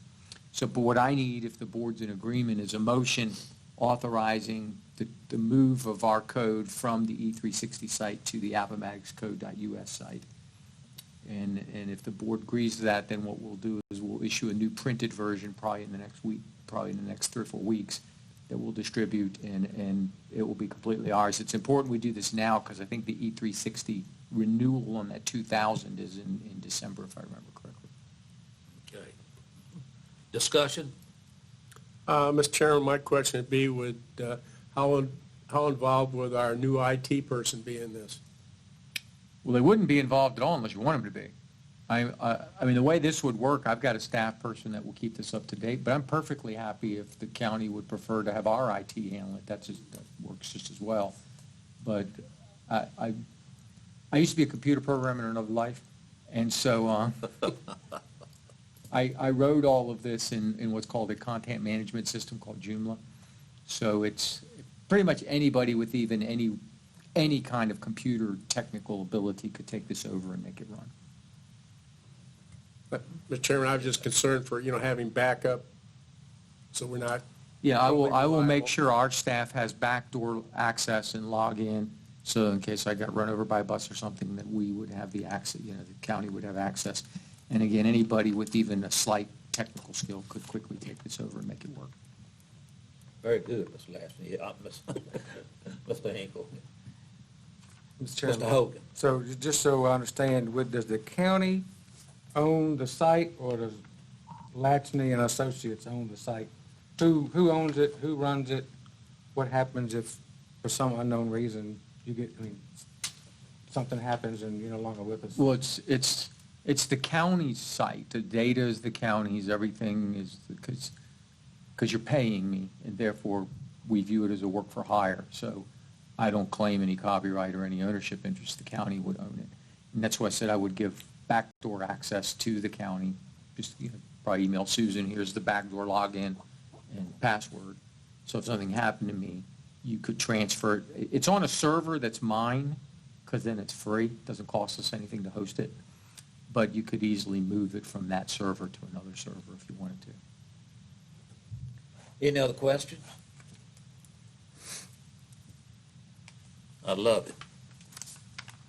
So, but what I need, if the board's in agreement, is a motion authorizing the move of our code from the E360 site to the appomattoxcode.us site. And if the board agrees to that, then what we'll do is we'll issue a new printed version probably in the next week, probably in the next 3 or 4 weeks, that we'll distribute, and it will be completely ours. It's important we do this now because I think the E360 renewal on that 2,000 is in December, if I remember correctly. Okay. Discussion? Mr. Chairman, my question would be, how involved would our new IT person be in this? Well, they wouldn't be involved at all unless you want them to be. I mean, the way this would work, I've got a staff person that will keep this up to date, but I'm perfectly happy if the county would prefer to have our IT handle it. That works just as well. But I used to be a computer programmer in another life, and so I wrote all of this in what's called a content management system called Joomla. So it's pretty much anybody with even any kind of computer technical ability could take this over and make it run. But, Mr. Chairman, I was just concerned for, having backup, so we're not. Yeah, I will make sure our staff has backdoor access and log in So in case I got run over by a bus or something, that we would have the access, the county would have access. And again, anybody with even a slight technical skill could quickly take this over and make it work. Very good, Mr. Lashley. Yeah, Mr. Hinkle. Mr. Chairman. Mr. Hogan. So just so I understand, does the county own the site, or does Latchney and Associates own the site? Who owns it? Who runs it? What happens if, for some unknown reason, something happens and you're no longer with us? Well, it's the county's site. The data is the county's, everything is, because you're paying me, and therefore we view it as a work for hire. So I don't claim any copyright or any ownership interest. The county would own it. And that's why I said I would give backdoor access to the county. Just probably email Susan, here's the backdoor login and password. So if something happened to me, you could transfer it. It's on a server that's mine, because then it's free. It doesn't cost us anything to host it. But you could easily move it from that server to another server if you wanted to. Any other questions? I love it.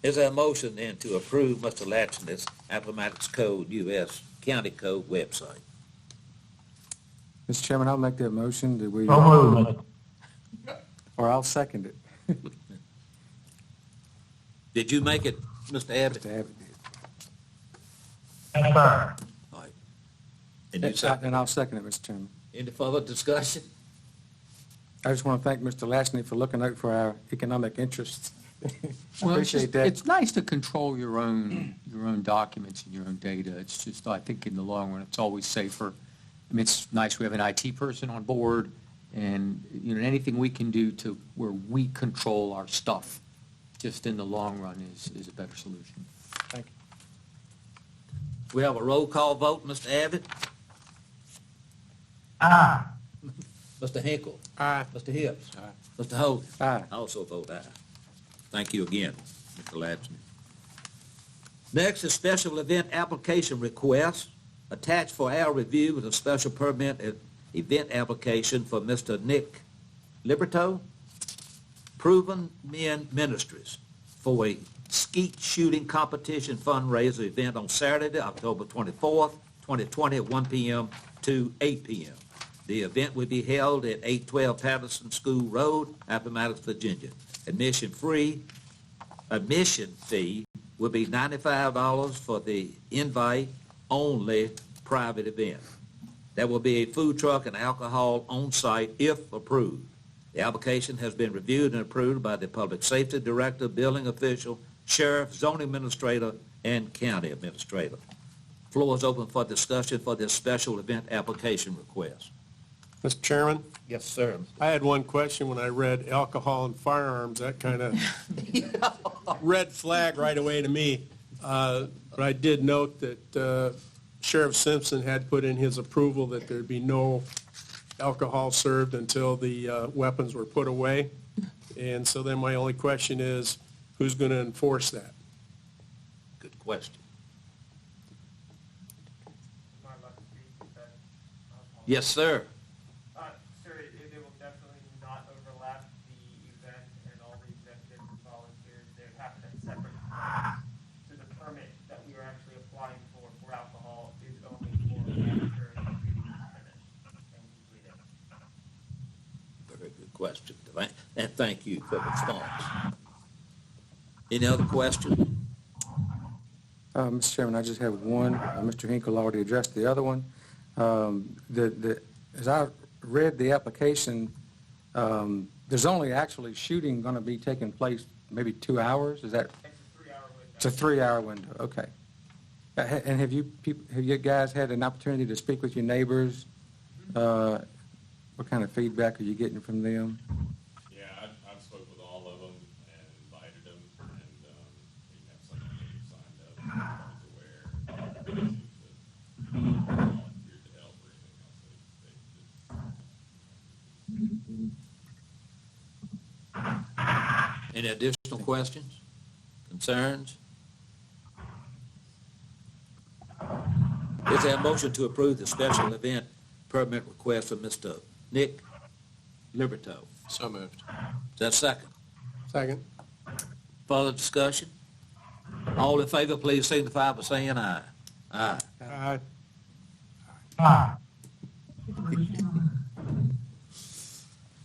Is there a motion then to approve Mr. Latchney's Appomattox Code US County Code website? Mr. Chairman, I'll make that motion. That we, So moved, or I'll second it. Did you make it, Mr. Abbott? Mr. Abbott did. yes, sir. All right. And you second? And I'll second it, Mr. Chairman. Any further discussion? I just want to thank Mr. Lashley for looking out for our economic interests. I Well, appreciate that. It's nice to control your own documents and your own data. It's just, I think in the long run, it's always safer. I mean, it's nice we have an IT person on board, and, anything we can do to where we control our stuff, just in the long run is a better solution. Thank you. We have a roll call vote, Mr. Abbott? Aye. Mr. Hinkle? Aye. Mr. Hips? Aye. Mr. Hogan? Aye. I also vote aye. Thank you again, Mr. Latchney. Next is special event application request. Attached for our review is a special permit event application for Mr. Nick Liberto, Proven Men Ministries, for a skeet shooting competition fundraiser event on Saturday, October 24th, 2020 at 1 p.m. to 8 p.m. The event will be held at 812 Patterson School Road, Appomattox, Virginia. Admission fee will be $95 for the invite-only private event. There will be a food truck and alcohol on site if approved. The application has been reviewed and approved by the Public Safety Director, Building Official, Sheriff, Zoning Administrator, and County Administrator. Floor is open for discussion for this special event application request. Mr. Chairman, Yes, sir. I had one question when I read alcohol and firearms. That kind of red flag right away to me. But I did note that Sheriff Simpson had put in his approval that there'd be no alcohol served until the weapons were put away. And so then my only question is, who's going to enforce that? Good question. Yes, sir. Sir, it will definitely not overlap the event and all the executives and volunteers. They have to have separate permits. So the permit that we are actually applying for alcohol is only for after the shooting is finished and completed. Very good question. And thank you for the response. Any other questions? Mr. Chairman, I just have one. Mr. Hinkle already addressed the other one. As I read the application, there's only actually shooting going to be taking place maybe 2 hours? Is that? It's a 3-hour window. Okay. And have you guys had an opportunity to speak with your neighbors? What kind of feedback are you getting from them? Yeah, I've spoke with all of them and invited them, and we have some of them signed up to where volunteer to help or anything else. Any additional questions, concerns? Is there a motion to approve the special event permit request for Mr. Nick Liberto? So moved. Is that second? Second. Further discussion? All in favor, please signify by saying aye. Aye. Aye. Aye.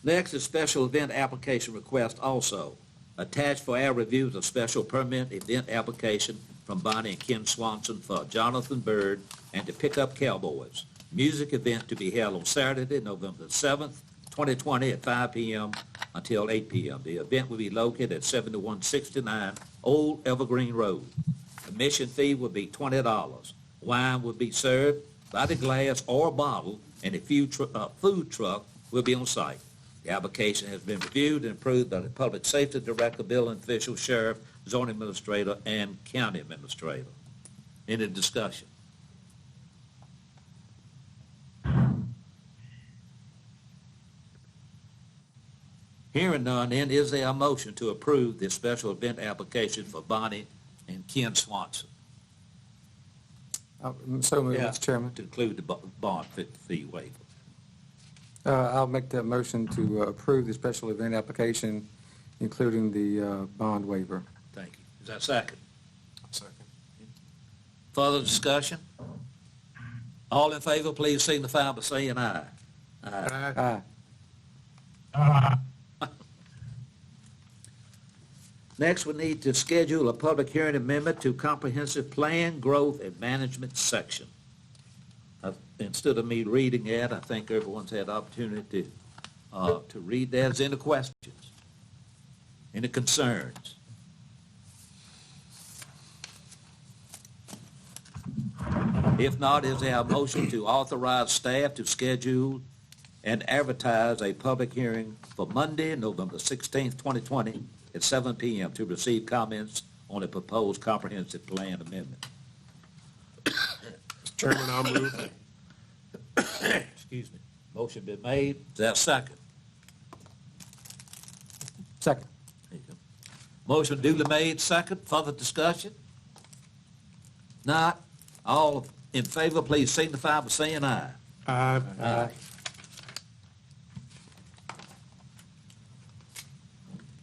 Next is special event application request also. Attached for our reviews of special permit event application from Bonnie and Ken Swanson for Jonathan Bird and the Pickup Cowboys. Music event to be held on Saturday, November 7th, 2020 at 5 p.m. until 8 p.m. The event will be located at 7169 Old Evergreen Road. Admission fee will be $20. Wine will be served by the glass or bottle, and a food truck will be on site. The application has been reviewed and approved by the Public Safety Director, Building Official, Sheriff, Zoning Administrator, and County Administrator. Any discussion? Hearing none, then is there a motion to approve this special event application for Bonnie and Ken Swanson? So moved, Mr. Chairman. To include the bond fee waiver. I'll make that motion to approve the special event application, including the bond waiver. Thank you. Is that second? Second. Further discussion? All in favor, please signify by saying aye. Aye. Next, we need to schedule a public hearing amendment to comprehensive plan, growth, and management section. Instead of me reading that, I think everyone's had opportunity to read that. Is there any questions? Any concerns? If not, is there a motion to authorize staff to schedule and advertise a public hearing for Monday, November 16th, 2020 at 7 p.m. to receive comments on the proposed comprehensive plan amendment? Mr. Chairman, I'll move. Excuse me. Motion been made. Is there a second? Second. There you go. Motion duly made, second. Further discussion? Not. All in favor, please signify by saying aye. Aye. Aye.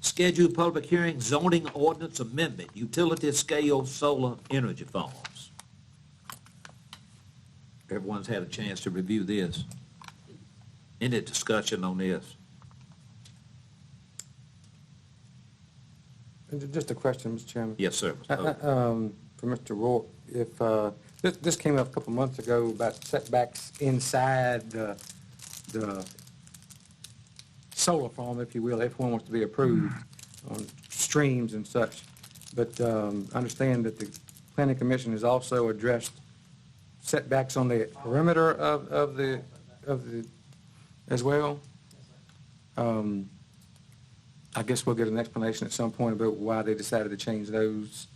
Scheduled public hearing, zoning ordinance amendment, utility scale solar energy farms. Everyone's had a chance to review this. Any discussion on this? Just a question, Mr. Chairman. Yes, sir. For Mr. Rourke, if, this came up a couple months ago about setbacks inside the solar farm, if you will, if one wants to be approved on streams and such. But I understand that the Planning Commission has also addressed setbacks on the perimeter of the as well. I guess we'll get an explanation at some point about why they decided to change those.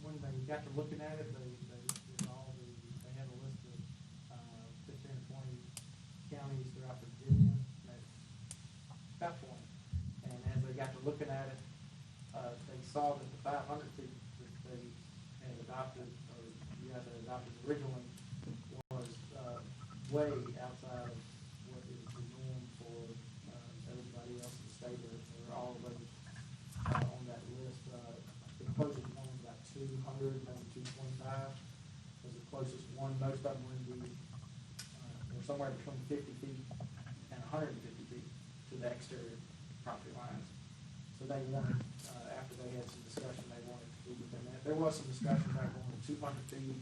When they got to looking at it, they had a list of 15 or 20 counties throughout Virginia, about 20. And as they got to looking at it, they saw that the 500 feet that they had adopted, or you guys had adopted originally, was way outside of what is the norm for everybody else in the state, or all of those on that list. The closest one was about 200, maybe 225 was the closest one. Most of them would be were somewhere between 50 feet and 150 feet to the exterior property lines. So they wanted, after they had some discussion, they wanted to be within that. There was some discussion about going to 200 feet.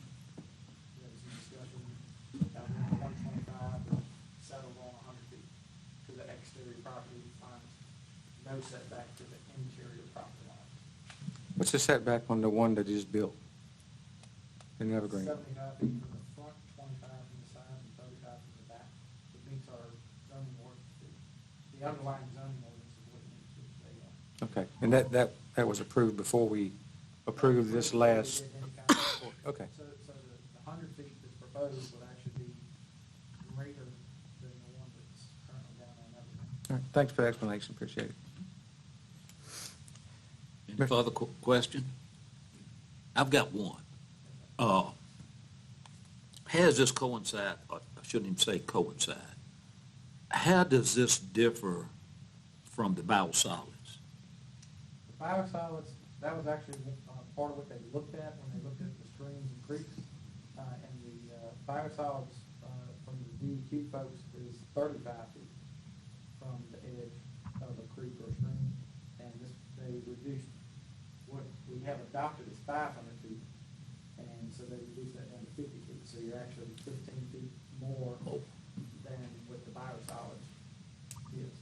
There was some discussion about going to 125, but settled on 100 feet to the exterior property lines. No setback to the interior property line. What's the setback on the one that you just built in Evergreen? 75 feet from the front, 25 from the side, and 35 from the back. It meets our zoning ordinance. The underlying zoning ordinance is what it needs to stay on. Okay, and that was approved before we approved this last, okay. So the 100 feet that's proposed would actually be greater than the one that's currently down on Evergreen. All right, thanks for the explanation, appreciate it. Any further question? I've got one. How does this coincide, or I shouldn't even say coincide, how does this differ from the biosolids? The biosolids, that was actually part of what they looked at when they looked at the streams and creeks. And the biosolids from the DEQ folks is 35 feet from the edge of a creek or a stream. And this, they reduced what we have adopted is 500 feet. And so they reduced that down to 50 feet. So you're actually 15 feet more than what the biosolids is.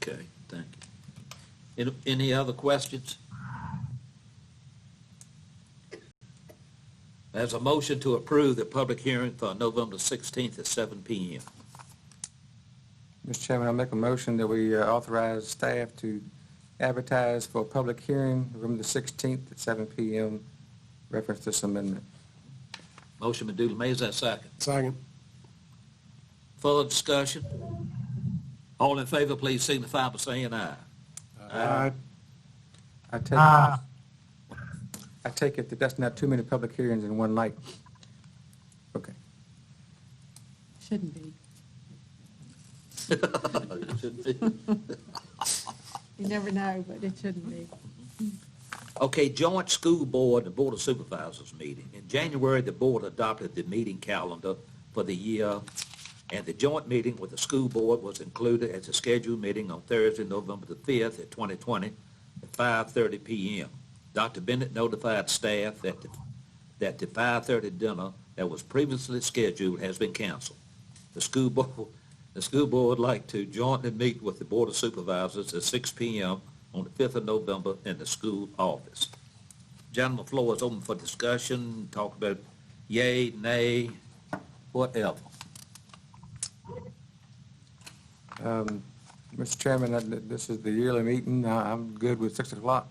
Okay, thank you. Any other questions? There's a motion to approve the public hearing for November 16th at 7 p.m. Mr. Chairman, I make a motion that we authorize staff to advertise for a public hearing November the 16th at 7 p.m. Reference this amendment. Motion been duly made. Is that second? Second. Further discussion? All in favor, please signify by saying aye. Aye. I take it that that's not too many public hearings in one night. Okay. Shouldn't be. You never know, but it shouldn't be. Okay, joint school board and board of supervisors meeting. In January, the board adopted the meeting calendar for the year, and the joint meeting with the school board was included as a scheduled meeting on Thursday, November the 5th at 2020 at 5:30 p.m. Dr. Bennett notified staff that the 5:30 dinner that was previously scheduled has been canceled. The school board would like to jointly meet with the board of supervisors at 6 p.m. on the 5th of November in the school office. Gentlemen, the floor is open for discussion, talk about yay, nay, whatever. Mr. Chairman, this is the yearly meeting. I'm good with 6 o'clock.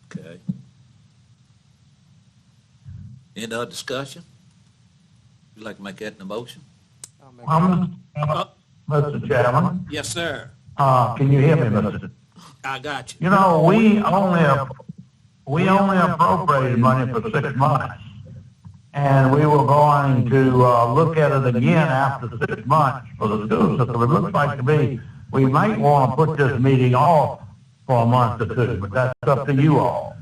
Okay. Any other discussion? Would you like to make that in a motion? Mr. Chairman, Yes, sir. can you hear me, Mr.? I got you. You know, we only appropriated money for 6 months. And we were going to look at it again after 6 months for the school system. It looks like to me we might want to put this meeting off for a month or two, but that's up to you all.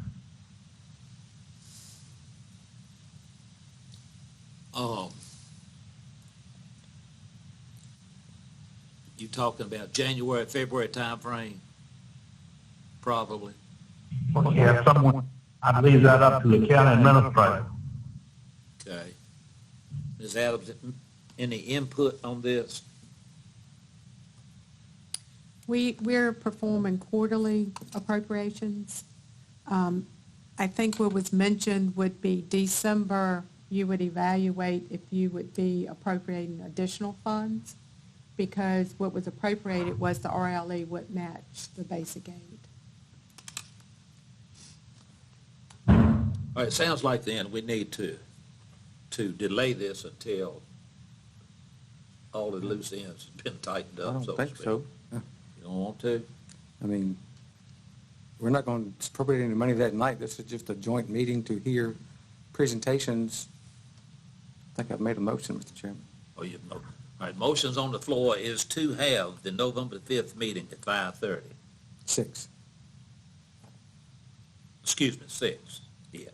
You talking about January, February timeframe? Probably. Well, yeah, I'd leave that up to the county administrator. Okay. Ms. Adams, any input on this? We're performing quarterly appropriations. I think what was mentioned would be December, you would evaluate if you would be appropriating additional funds, because what was appropriated was the RLE would match the basic aid. All right, it sounds like then we need to delay this until all the loose ends have been tightened up. I don't think so. You don't want to? I mean, we're not going to appropriate any money that night. This is just a joint meeting to hear presentations. I think I've made a motion, Mr. Chairman. Oh, you know. All right, motions on the floor is to have the November 5th meeting at 5:30. 6. Excuse me, 6, yes.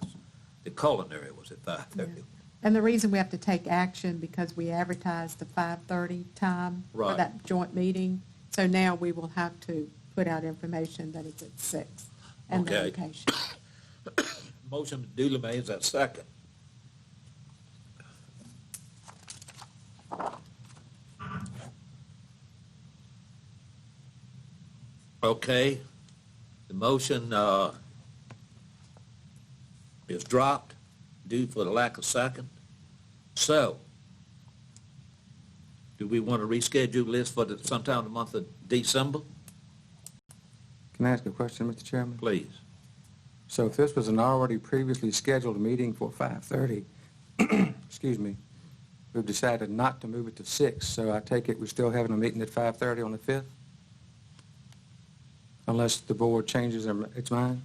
The culinary was at 5:30. And the reason we have to take action, because we advertised the 5:30 time for Right. that joint meeting. So now we will have to put out information that it's at 6 and the Okay. location. Motion duly made, is that second? Okay, the motion is dropped due for the lack of second. So, do we want to reschedule this for sometime in the month of December? Can I ask a question, Mr. Chairman? Please. So if this was an already previously scheduled meeting for 5:30, excuse me, we've decided not to move it to 6, so I take it we're still having a meeting at 5:30 on the 5th? Unless the board changes its mind?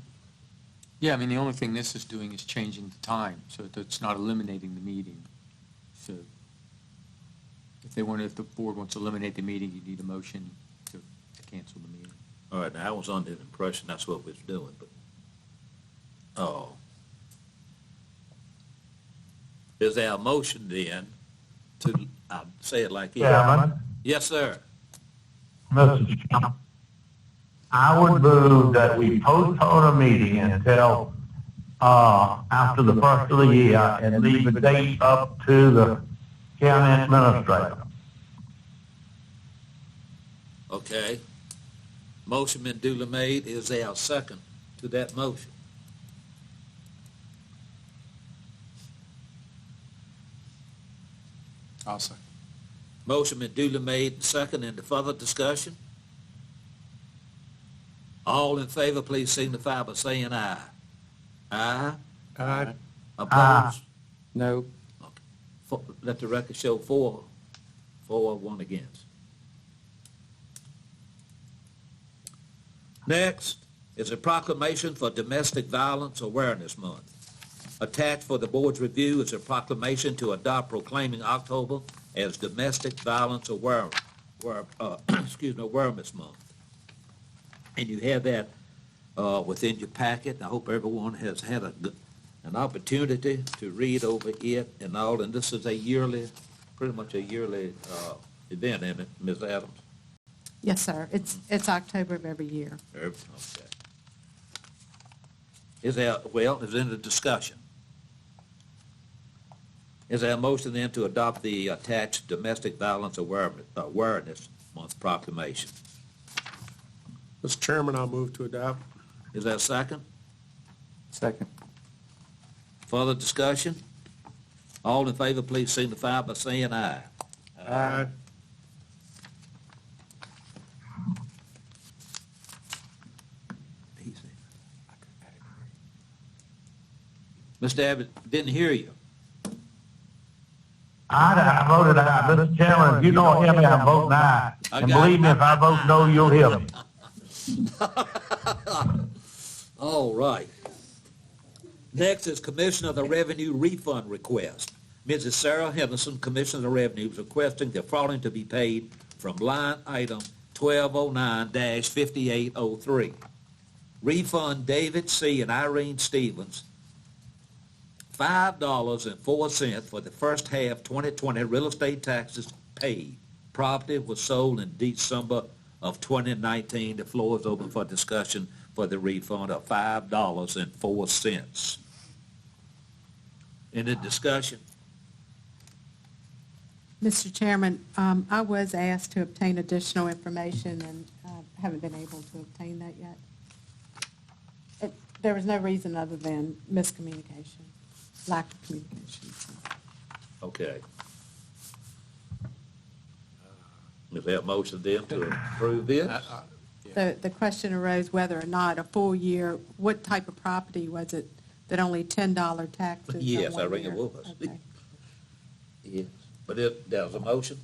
Yeah, I mean, the only thing this is doing is changing the time, so it's not eliminating the meeting. So if the board wants to eliminate the meeting, you need a motion to cancel the meeting. All right, now I was under the impression that's what we was doing, but, oh. Is there a motion then to, I'll say it like this? Chairman, Yes, sir. Mr. Chairman, I would move that we postpone a meeting until, after the first of the year and leave the date up to the county administrator. Okay. Motion been duly made. Is there a second to that motion? I'll second. Motion been duly made and second. Into further discussion? All in favor, please signify by saying aye. Aye? Aye. Opposed? No. Let the record show 4, 1 against. Next is a proclamation for Domestic Violence Awareness Month. Attached for the board's review is a proclamation to adopt proclaiming October as Domestic Violence Awareness Month. And you have that within your packet. I hope everyone has had an opportunity to read over it and all. And this is a yearly, pretty much a yearly event, isn't it, Ms. Adams? Yes, sir. It's October of every year. Okay. Is there any discussion? Is there a motion then to adopt the attached Domestic Violence Awareness Month proclamation? Mr. Chairman, I'll move to adopt. Is there a second? Second. Further discussion? All in favor, please signify by saying aye. Aye. Mr. Abbott, didn't hear you. I voted aye. Mr. Chairman, if you don't hear me, I'm voting aye. And believe me, if I vote no, you'll hear me. All right. Next is Commissioner of the Revenue refund request. Mrs. Sarah Henderson, Commissioner of the Revenue, is requesting the following to be paid from line item 1209-5803. Refund David C. and Irene Stevens $5.04 for the first half 2020 real estate taxes paid. Property was sold in December of 2019. The floor is open for discussion for the refund of $5.04. Any discussion? Mr. Chairman, I was asked to obtain additional information and haven't been able to obtain that yet. There was no reason other than miscommunication, lack of communication. So. Okay. Is there a motion then to approve this? The question arose whether or not a full year, what type of property was it that only $10 taxes? Yes, on I one reckon it year? was. Okay. Yes, but there was a motion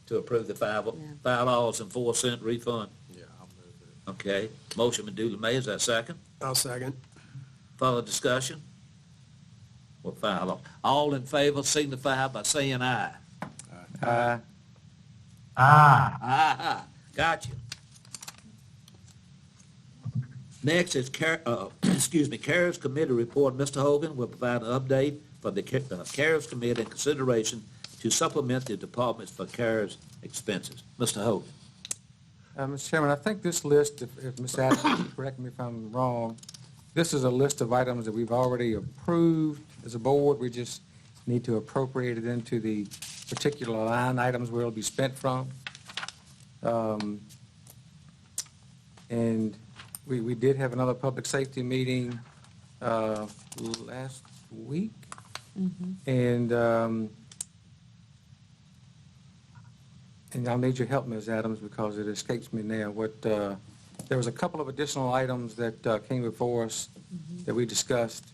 to approve the $5.04 refund? Yeah, I'll move it. Okay, motion been duly made, is that second? I'll second. Further discussion? Well, file. All in favor signify by saying aye. Aye. Aye. Aye. Got you. Next is CARES Committee report. Mr. Hogan will provide an update for the CARES Committee in consideration to supplement the departments for CARES expenses. Mr. Hogan. Mr. Chairman, I think this list, if Ms. Adams can correct me if I'm wrong, this is a list of items that we've already approved as a board. We just need to appropriate it into the particular line items where it'll be spent from. And we did have another public safety meeting last week. And I'll need your help, Ms. Adams, because it escapes me now. There was a couple of additional items that came before us that we discussed,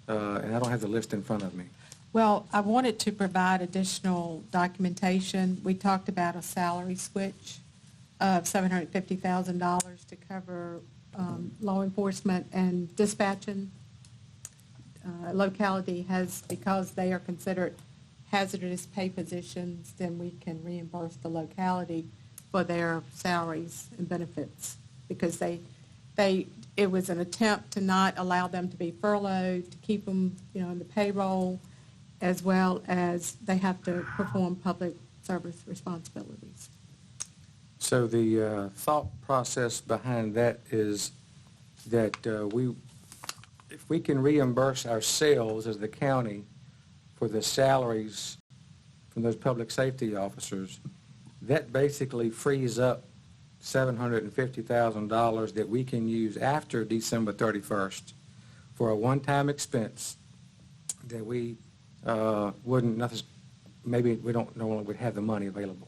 and I don't have the list in front of me. Well, I wanted to provide additional documentation. We talked about a salary switch of $750,000 to cover law enforcement and dispatching. Locality has, because they are considered hazardous pay positions, then we can reimburse the locality for their salaries and benefits, because it was an attempt to not allow them to be furloughed, to keep them, in the payroll, as well as they have to perform public service responsibilities. So the thought process behind that is that if we can reimburse ourselves as the county for the salaries from those public safety officers, that basically frees up $750,000 that we can use after December 31st for a one-time expense that we maybe we don't normally would have the money available.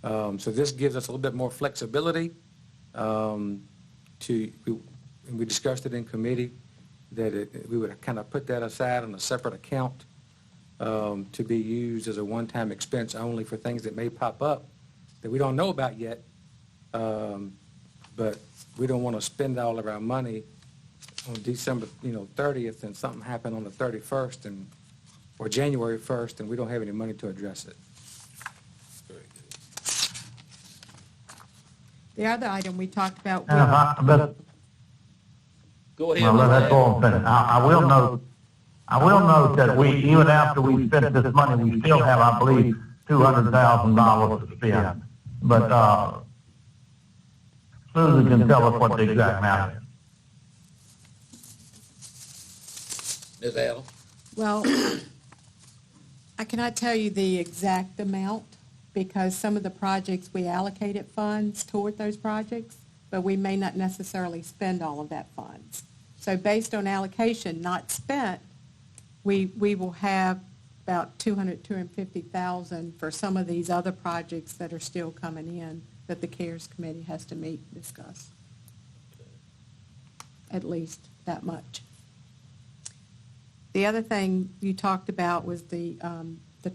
So this gives us a little bit more flexibility and we discussed it in committee that we would kind of put that aside on a separate account to be used as a one-time expense only for things that may pop up that we don't know about yet, but we don't want to spend all of our money on December 30th and something happened on the 31st or January 1st and we don't have any money to address it. The other item we talked about. Go ahead. Well, let's go on finish. I will note that even after we spent this money, we still have, I believe, $200,000 to spend. But Susan can tell us what the exact amount is. Ms. Allen? Well, I cannot tell you the exact amount because some of the projects we allocated funds toward those projects, but we may not necessarily spend all of that funds. So based on allocation not spent, we will have about $250,000 for some of these other projects that are still coming in that the CARES Committee has to meet and discuss. At least that much. The other thing you talked about was the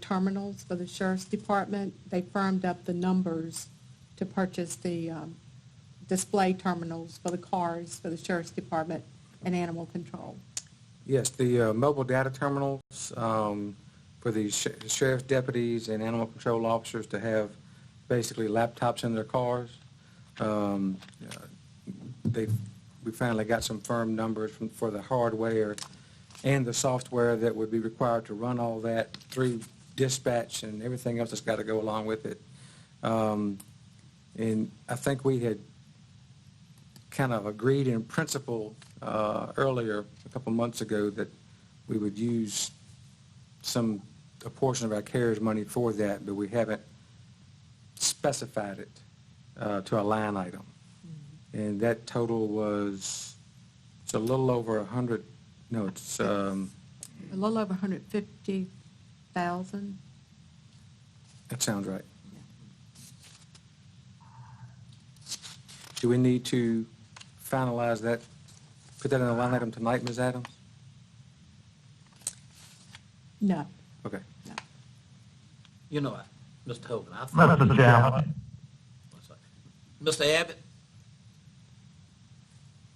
terminals for the Sheriff's Department. They firmed up the numbers to purchase the display terminals for the cars for the Sheriff's Department and Animal Control. Yes, the mobile data terminals for the sheriff's deputies and animal control officers to have basically laptops in their cars. We finally got some firm numbers for the hardware and the software that would be required to run all that through dispatch and everything else that's got to go along with it. And I think we had kind of agreed in principle earlier, a couple months ago, that we would use a portion of our CARES money for that, but we haven't specified it to a line item. And that total was, it's a little over 100, no, it's... a little over 150,000. That sounds right. Do we need to finalize that, put that in a line item tonight, Ms. Adams? No. Okay. No. You know, Mr. Hogan, I Mr. Chairman, Mr. Abbott?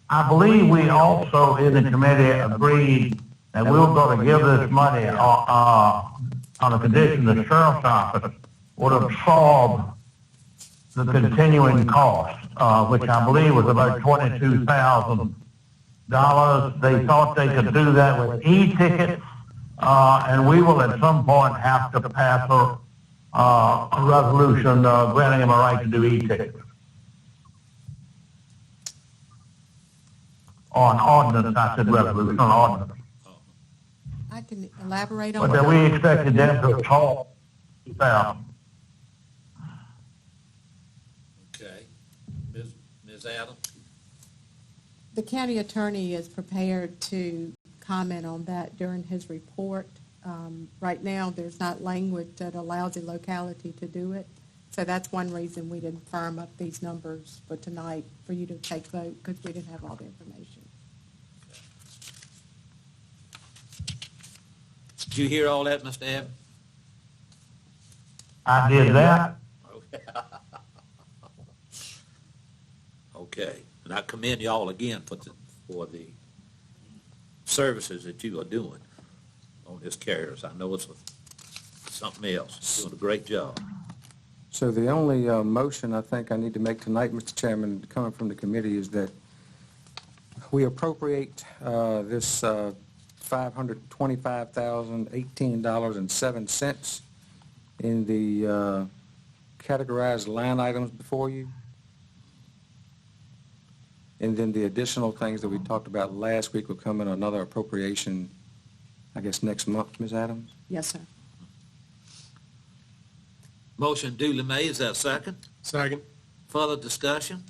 I believe we also in the committee agreed that we were going to give this money on the condition the sheriff's office would absorb the continuing cost, which I believe was about $22,000. They thought they could do that with e-tickets, and we will at some point have to pass a resolution granting them a right to do e-tickets. On ordinance, I said resolution, on ordinance. I can elaborate on But that. that we expected them to absorb $2,000. Okay. Ms. Adams? The county attorney is prepared to comment on that during his report. Right now, there's not language that allows the locality to do it. So that's one reason we didn't firm up these numbers for tonight for you to take vote, because we didn't have all the information. Did you hear all that, Mr. Abbott? I did that. Okay. And I commend you all again for the services that you are doing on this CARES. I know it's a something else. Doing a great job. So the only motion I think I need to make tonight, Mr. Chairman, coming from the committee, is that we appropriate this $525,018.07 in the categorized line items before you. And then the additional things that we talked about last week will come in another appropriation, I guess, next month, Ms. Adams? Yes, sir. Motion duly made. Is there a second? Second. Further discussion?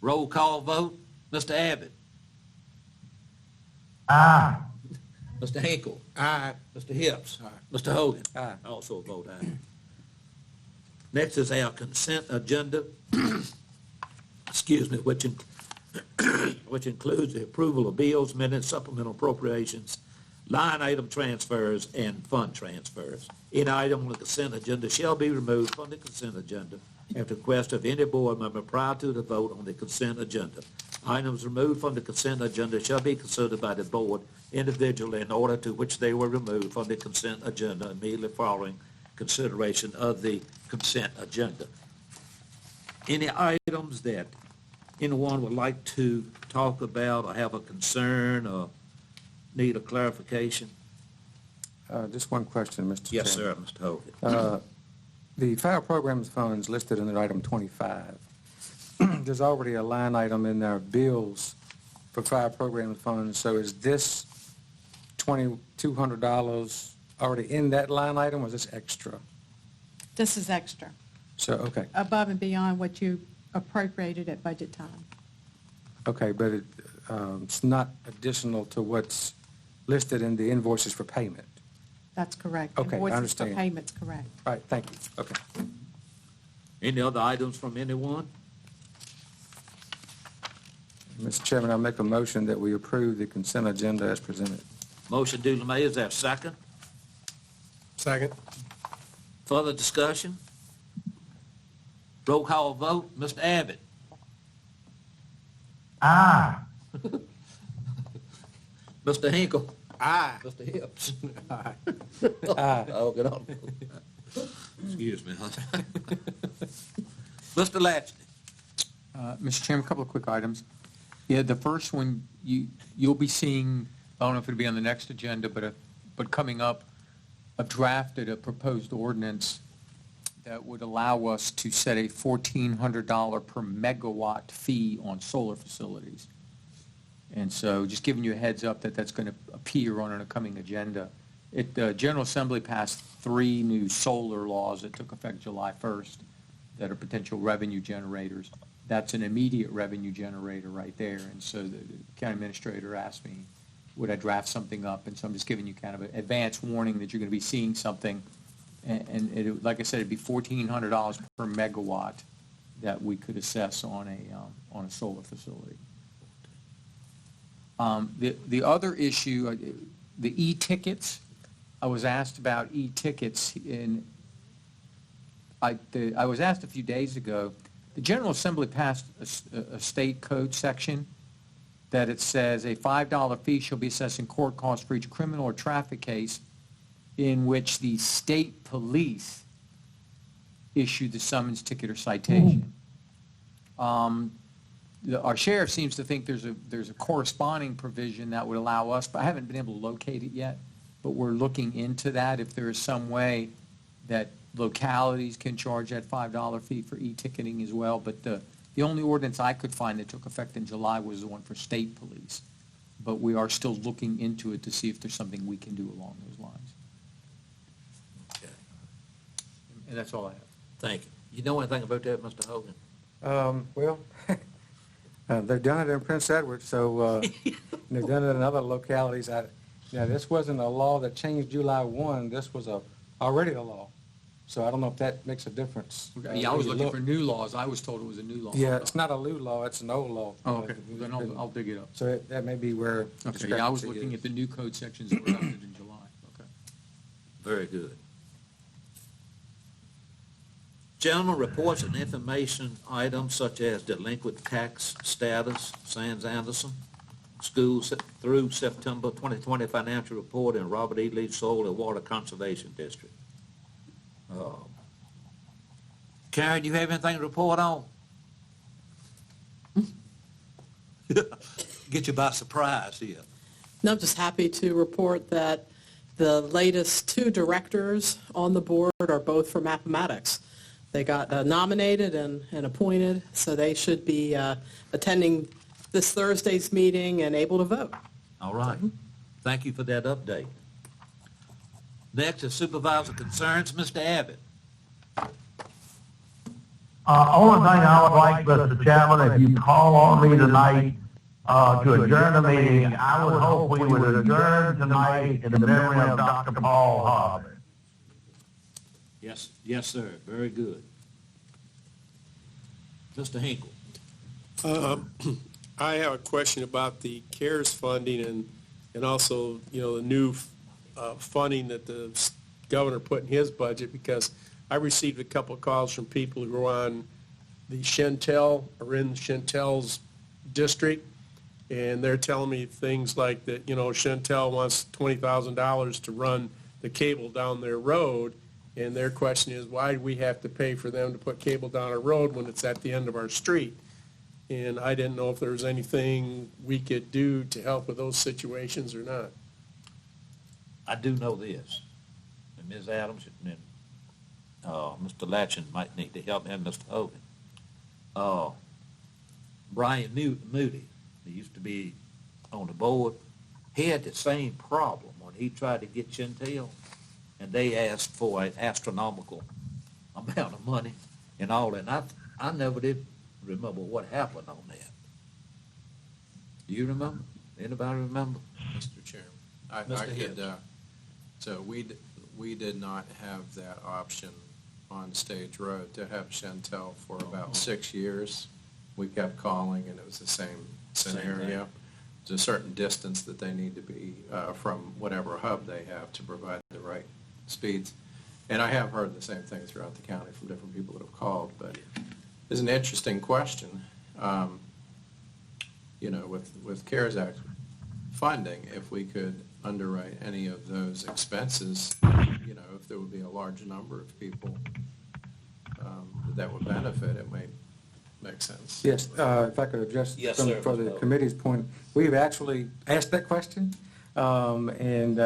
Roll call vote. Mr. Abbott? Aye. Mr. Hinkle? Aye. Mr. Hips? Aye. Mr. Hogan? Aye. I also vote aye. Next is our consent agenda, excuse me, which includes the approval of bills, minutes, supplemental appropriations, line item transfers, and fund transfers. Any item on the consent agenda shall be removed from the consent agenda at the request of any board member prior to the vote on the consent agenda. Items removed from the consent agenda shall be considered by the board individually in order to which they were removed from the consent agenda immediately following consideration of the consent agenda. Any items that anyone would like to talk about or have a concern or need a clarification? Just one question, Mr. Yes, sir, Chairman. Mr. Hogan. The fire programs funds listed in item 25. There's already a line item in our bills for fire program funds, so is this $2,200 already in that line item, or is this extra? This is extra, So, okay, above and beyond what you appropriated at budget time. okay, but it's not additional to what's listed in the invoices for payment. That's correct. Okay, I Invoices understand. for payments, correct. All right, thank you. Okay. Any other items from anyone? Mr. Chairman, I make a motion that we approve the consent agenda as presented. Motion duly made. Is there a second? Second. Further discussion? Roll call vote. Mr. Abbott? Aye. Mr. Hinkle? Aye. Mr. Hips? Aye. Aye. Oh, get on. Excuse me. Mr. Latchney? Mr. Chairman, a couple of quick items. Yeah, the first one, you'll be seeing, I don't know if it'll be on the next agenda, but coming up, I've drafted a proposed ordinance that would allow us to set a $1,400 per megawatt fee on solar facilities. And so just giving you a heads up that that's going to appear on an upcoming agenda. The General Assembly passed 3 new solar laws that took effect July 1st that are potential revenue generators. That's an immediate revenue generator right there. And so the county administrator asked me, would I draft something up? And so I'm just giving you kind of an advance warning that you're going to be seeing something. And it, like I said, it'd be $1,400 per megawatt that we could assess on a solar facility. The other issue, the e-tickets, I was asked about e-tickets, and I was asked a few days ago. The General Assembly passed a state code section that it says a $5 fee shall be assessed in court costs for each criminal or traffic case in which the state police issue the summons, ticket, or citation. Our sheriff seems to think there's a corresponding provision that would allow us, but I haven't been able to locate it yet. But we're looking into that, if there is some way that localities can charge that $5 fee for e-ticketing as well. But the only ordinance I could find that took effect in July was the one for state police. But we are still looking into it to see if there's something we can do along those lines. Okay. And that's all I have. Thank you. You know anything about that, Mr. Hogan? Well, they've done it in Prince Edward, so they've done it in other localities. This wasn't a law that changed July 1. This was already a law. So I don't know if that makes a difference. Yeah, I was looking for new laws. I was told it was a new law. Yeah, it's not a new law, it's an old law. Oh, okay. Then I'll dig it up. So that may be where the Okay, yeah, I was discrepancy looking is. at the new code sections that were adopted in July. Okay. Very good. Gentlemen, reports and information items such as delinquent tax status, Sands Anderson. schools through September 2020 financial report in Robert E. Lee Soil and Water Conservation District. Karen, you have anything to report on? Get you by surprise here. No, I'm just happy to report that the latest two directors on the board are both from Appomattox. They got nominated and appointed, so they should be attending this Thursday's meeting and able to vote. All right. Thank you for that update. Next is supervisor concerns, Mr. Abbott. Only thing I would like, Mr. Chairman, if you call on me tonight to adjourn the meeting, I would hope we would adjourn tonight in the memory of Dr. Paul Harvey. Yes, sir. Very good. Mr. Hinkle. I have a question about the CARES funding and also, the new funding that the governor put in his budget, because I received a couple of calls from people who are on the Chantel or in Chantel's district, and they're telling me things like that, Chantel wants $20,000 to run the cable down their road, and their question is, why do we have to pay for them to put cable down our road when it's at the end of our street? And I didn't know if there was anything we could do to help with those situations or not. I do know this, and Ms. Adams and Mr. Latchin might need to help me, and Mr. Hogan. Brian Moody, who used to be on the board, he had the same problem when he tried to get Chantel, and they asked for an astronomical amount of money and all that. And I never did remember what happened on that. Do you remember? Anybody remember? Mr. Chairman, I Mr. could, Hibbs. so we did not have that option on Stage Road to have Chantel for about 6 years. We kept calling, and it was the same scenario. There's a certain distance that they need to be from whatever hub they have to provide the right speeds. And I have heard the same thing throughout the county from different people that have called, but it's an interesting question. With CARES Act funding, if we could underwrite any of those expenses, if there would be a large number of people that would benefit, it might make sense. Yes, if I could address Yes, some sir, for the Mr. committee's point. We've actually asked that question, and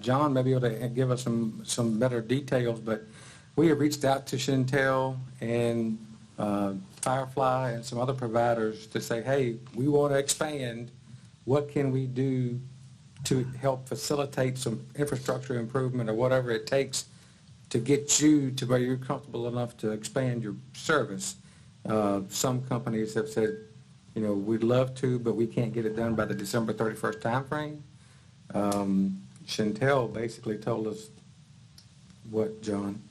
John may be able to give us some better details, but we have reached out to Chantel and Firefly and some other providers to say, hey, we want to expand. What can we do to help facilitate some infrastructure improvement or whatever it takes to get you to where you're comfortable enough to expand your service? Some companies have said, we'd love to, but we can't get it done by the December 31st timeframe. Chantel basically told us what, John?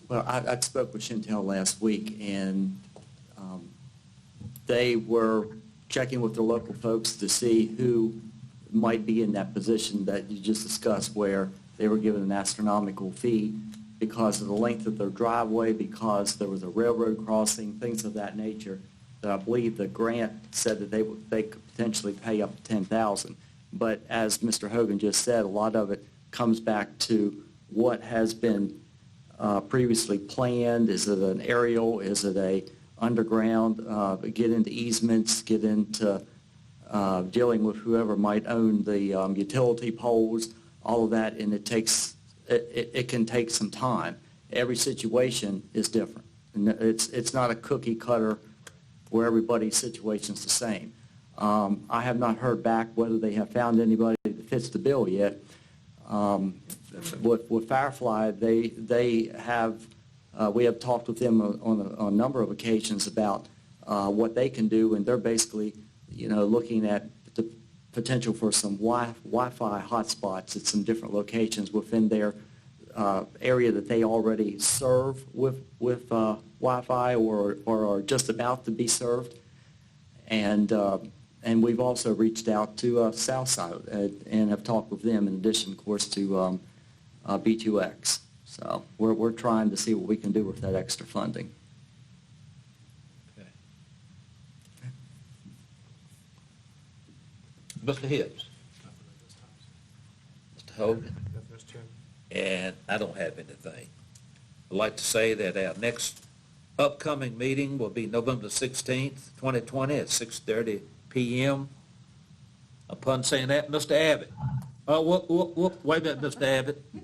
Well, I spoke with Chantel last week, and they were checking with the local folks to see who might be in that position that you just discussed, where they were given an astronomical fee because of the length of their driveway, because there was a railroad crossing, things of that nature, that I believe the grant said that they could potentially pay up to $10,000. But as Mr. Hogan just said, a lot of it comes back to what has been previously planned. Is it an aerial? Is it a underground? Get into easements, get into dealing with whoever might own the utility poles, all of that, and it can take some time. Every situation is different. And it's not a cookie cutter where everybody's situation is the same. I have not heard back whether they have found anybody that fits the bill yet. With Firefly, they have, we have talked with them on a number of occasions about what they can do, and they're basically, looking at the potential for some Wi-Fi hotspots at some different locations within their area that they already serve with Wi-Fi or are just about to be served. And we've also reached out to Southside and have talked with them in addition, of course, to B2X. So we're trying to see what we can do with that extra funding. Mr. Hibbs? Mr. Hogan? And I don't have anything. I'd like to say that our next upcoming meeting will be November 16th, 2020 at 6:30 p.m. Upon saying that, Mr. Abbott. Wait a minute, Mr. Abbott. We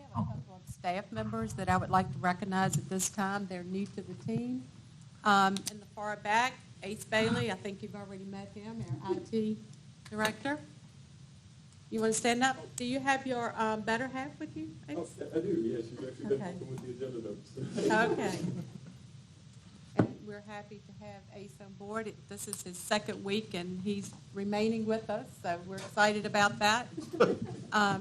have a couple of staff members that I would like to recognize at this time. They're new to the team. In the far back, Ace Bailey, I think you've already met him, our IT director. You want to stand up? Do you have your better half with you, Ace? I do, yes, she's actually been helping with the agenda notes. Okay. And we're happy to have Ace on board. This is his second week, and he's remaining with us, so we're excited about that.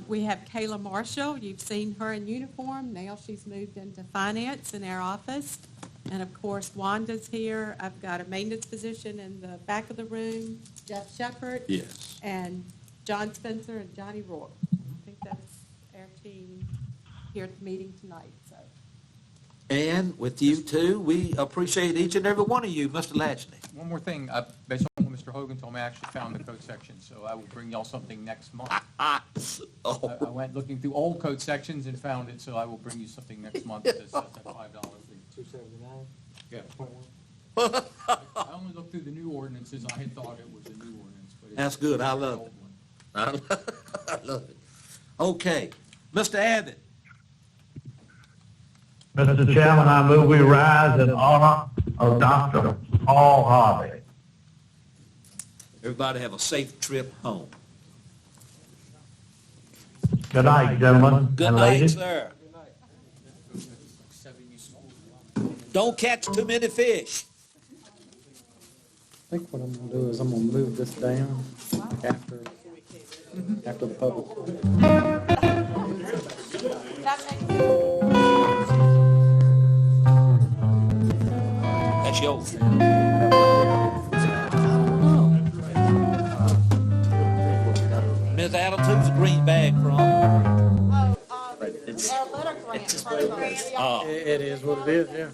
We have Kayla Marshall. You've seen her in uniform. Now she's moved into finance in our office. And, of course, Wanda's here. I've got a maintenance position in the back of the room, Jeff Shepard. Yes. And John Spencer and Johnny Rourke. I think that's our team here at the meeting tonight, so. And with you too, we appreciate each and every one of you, Mr. Latchney. One more thing, based on what Mr. Hogan told me, I actually found the code section, so I will bring y'all something next month. I went looking through old code sections and found it, so I will bring you something next month that says that $5 fee. $279? Yeah. I only looked through the new ordinances, I had thought it was a new ordinance, but it's. That's good, I an love old it. one. I love it. Okay, Mr. Abbott. Mr. Chairman, I move we rise in honor of Dr. Paul Harvey. Everybody have a safe trip home. Good night, gentlemen Good and night, ladies. sir. Don't catch too many fish. I think what I'm gonna do is I'm gonna move this down after the public. That's yours. Ms. Adams, who's the green bag from? Our letter grant. It is what it is, yeah.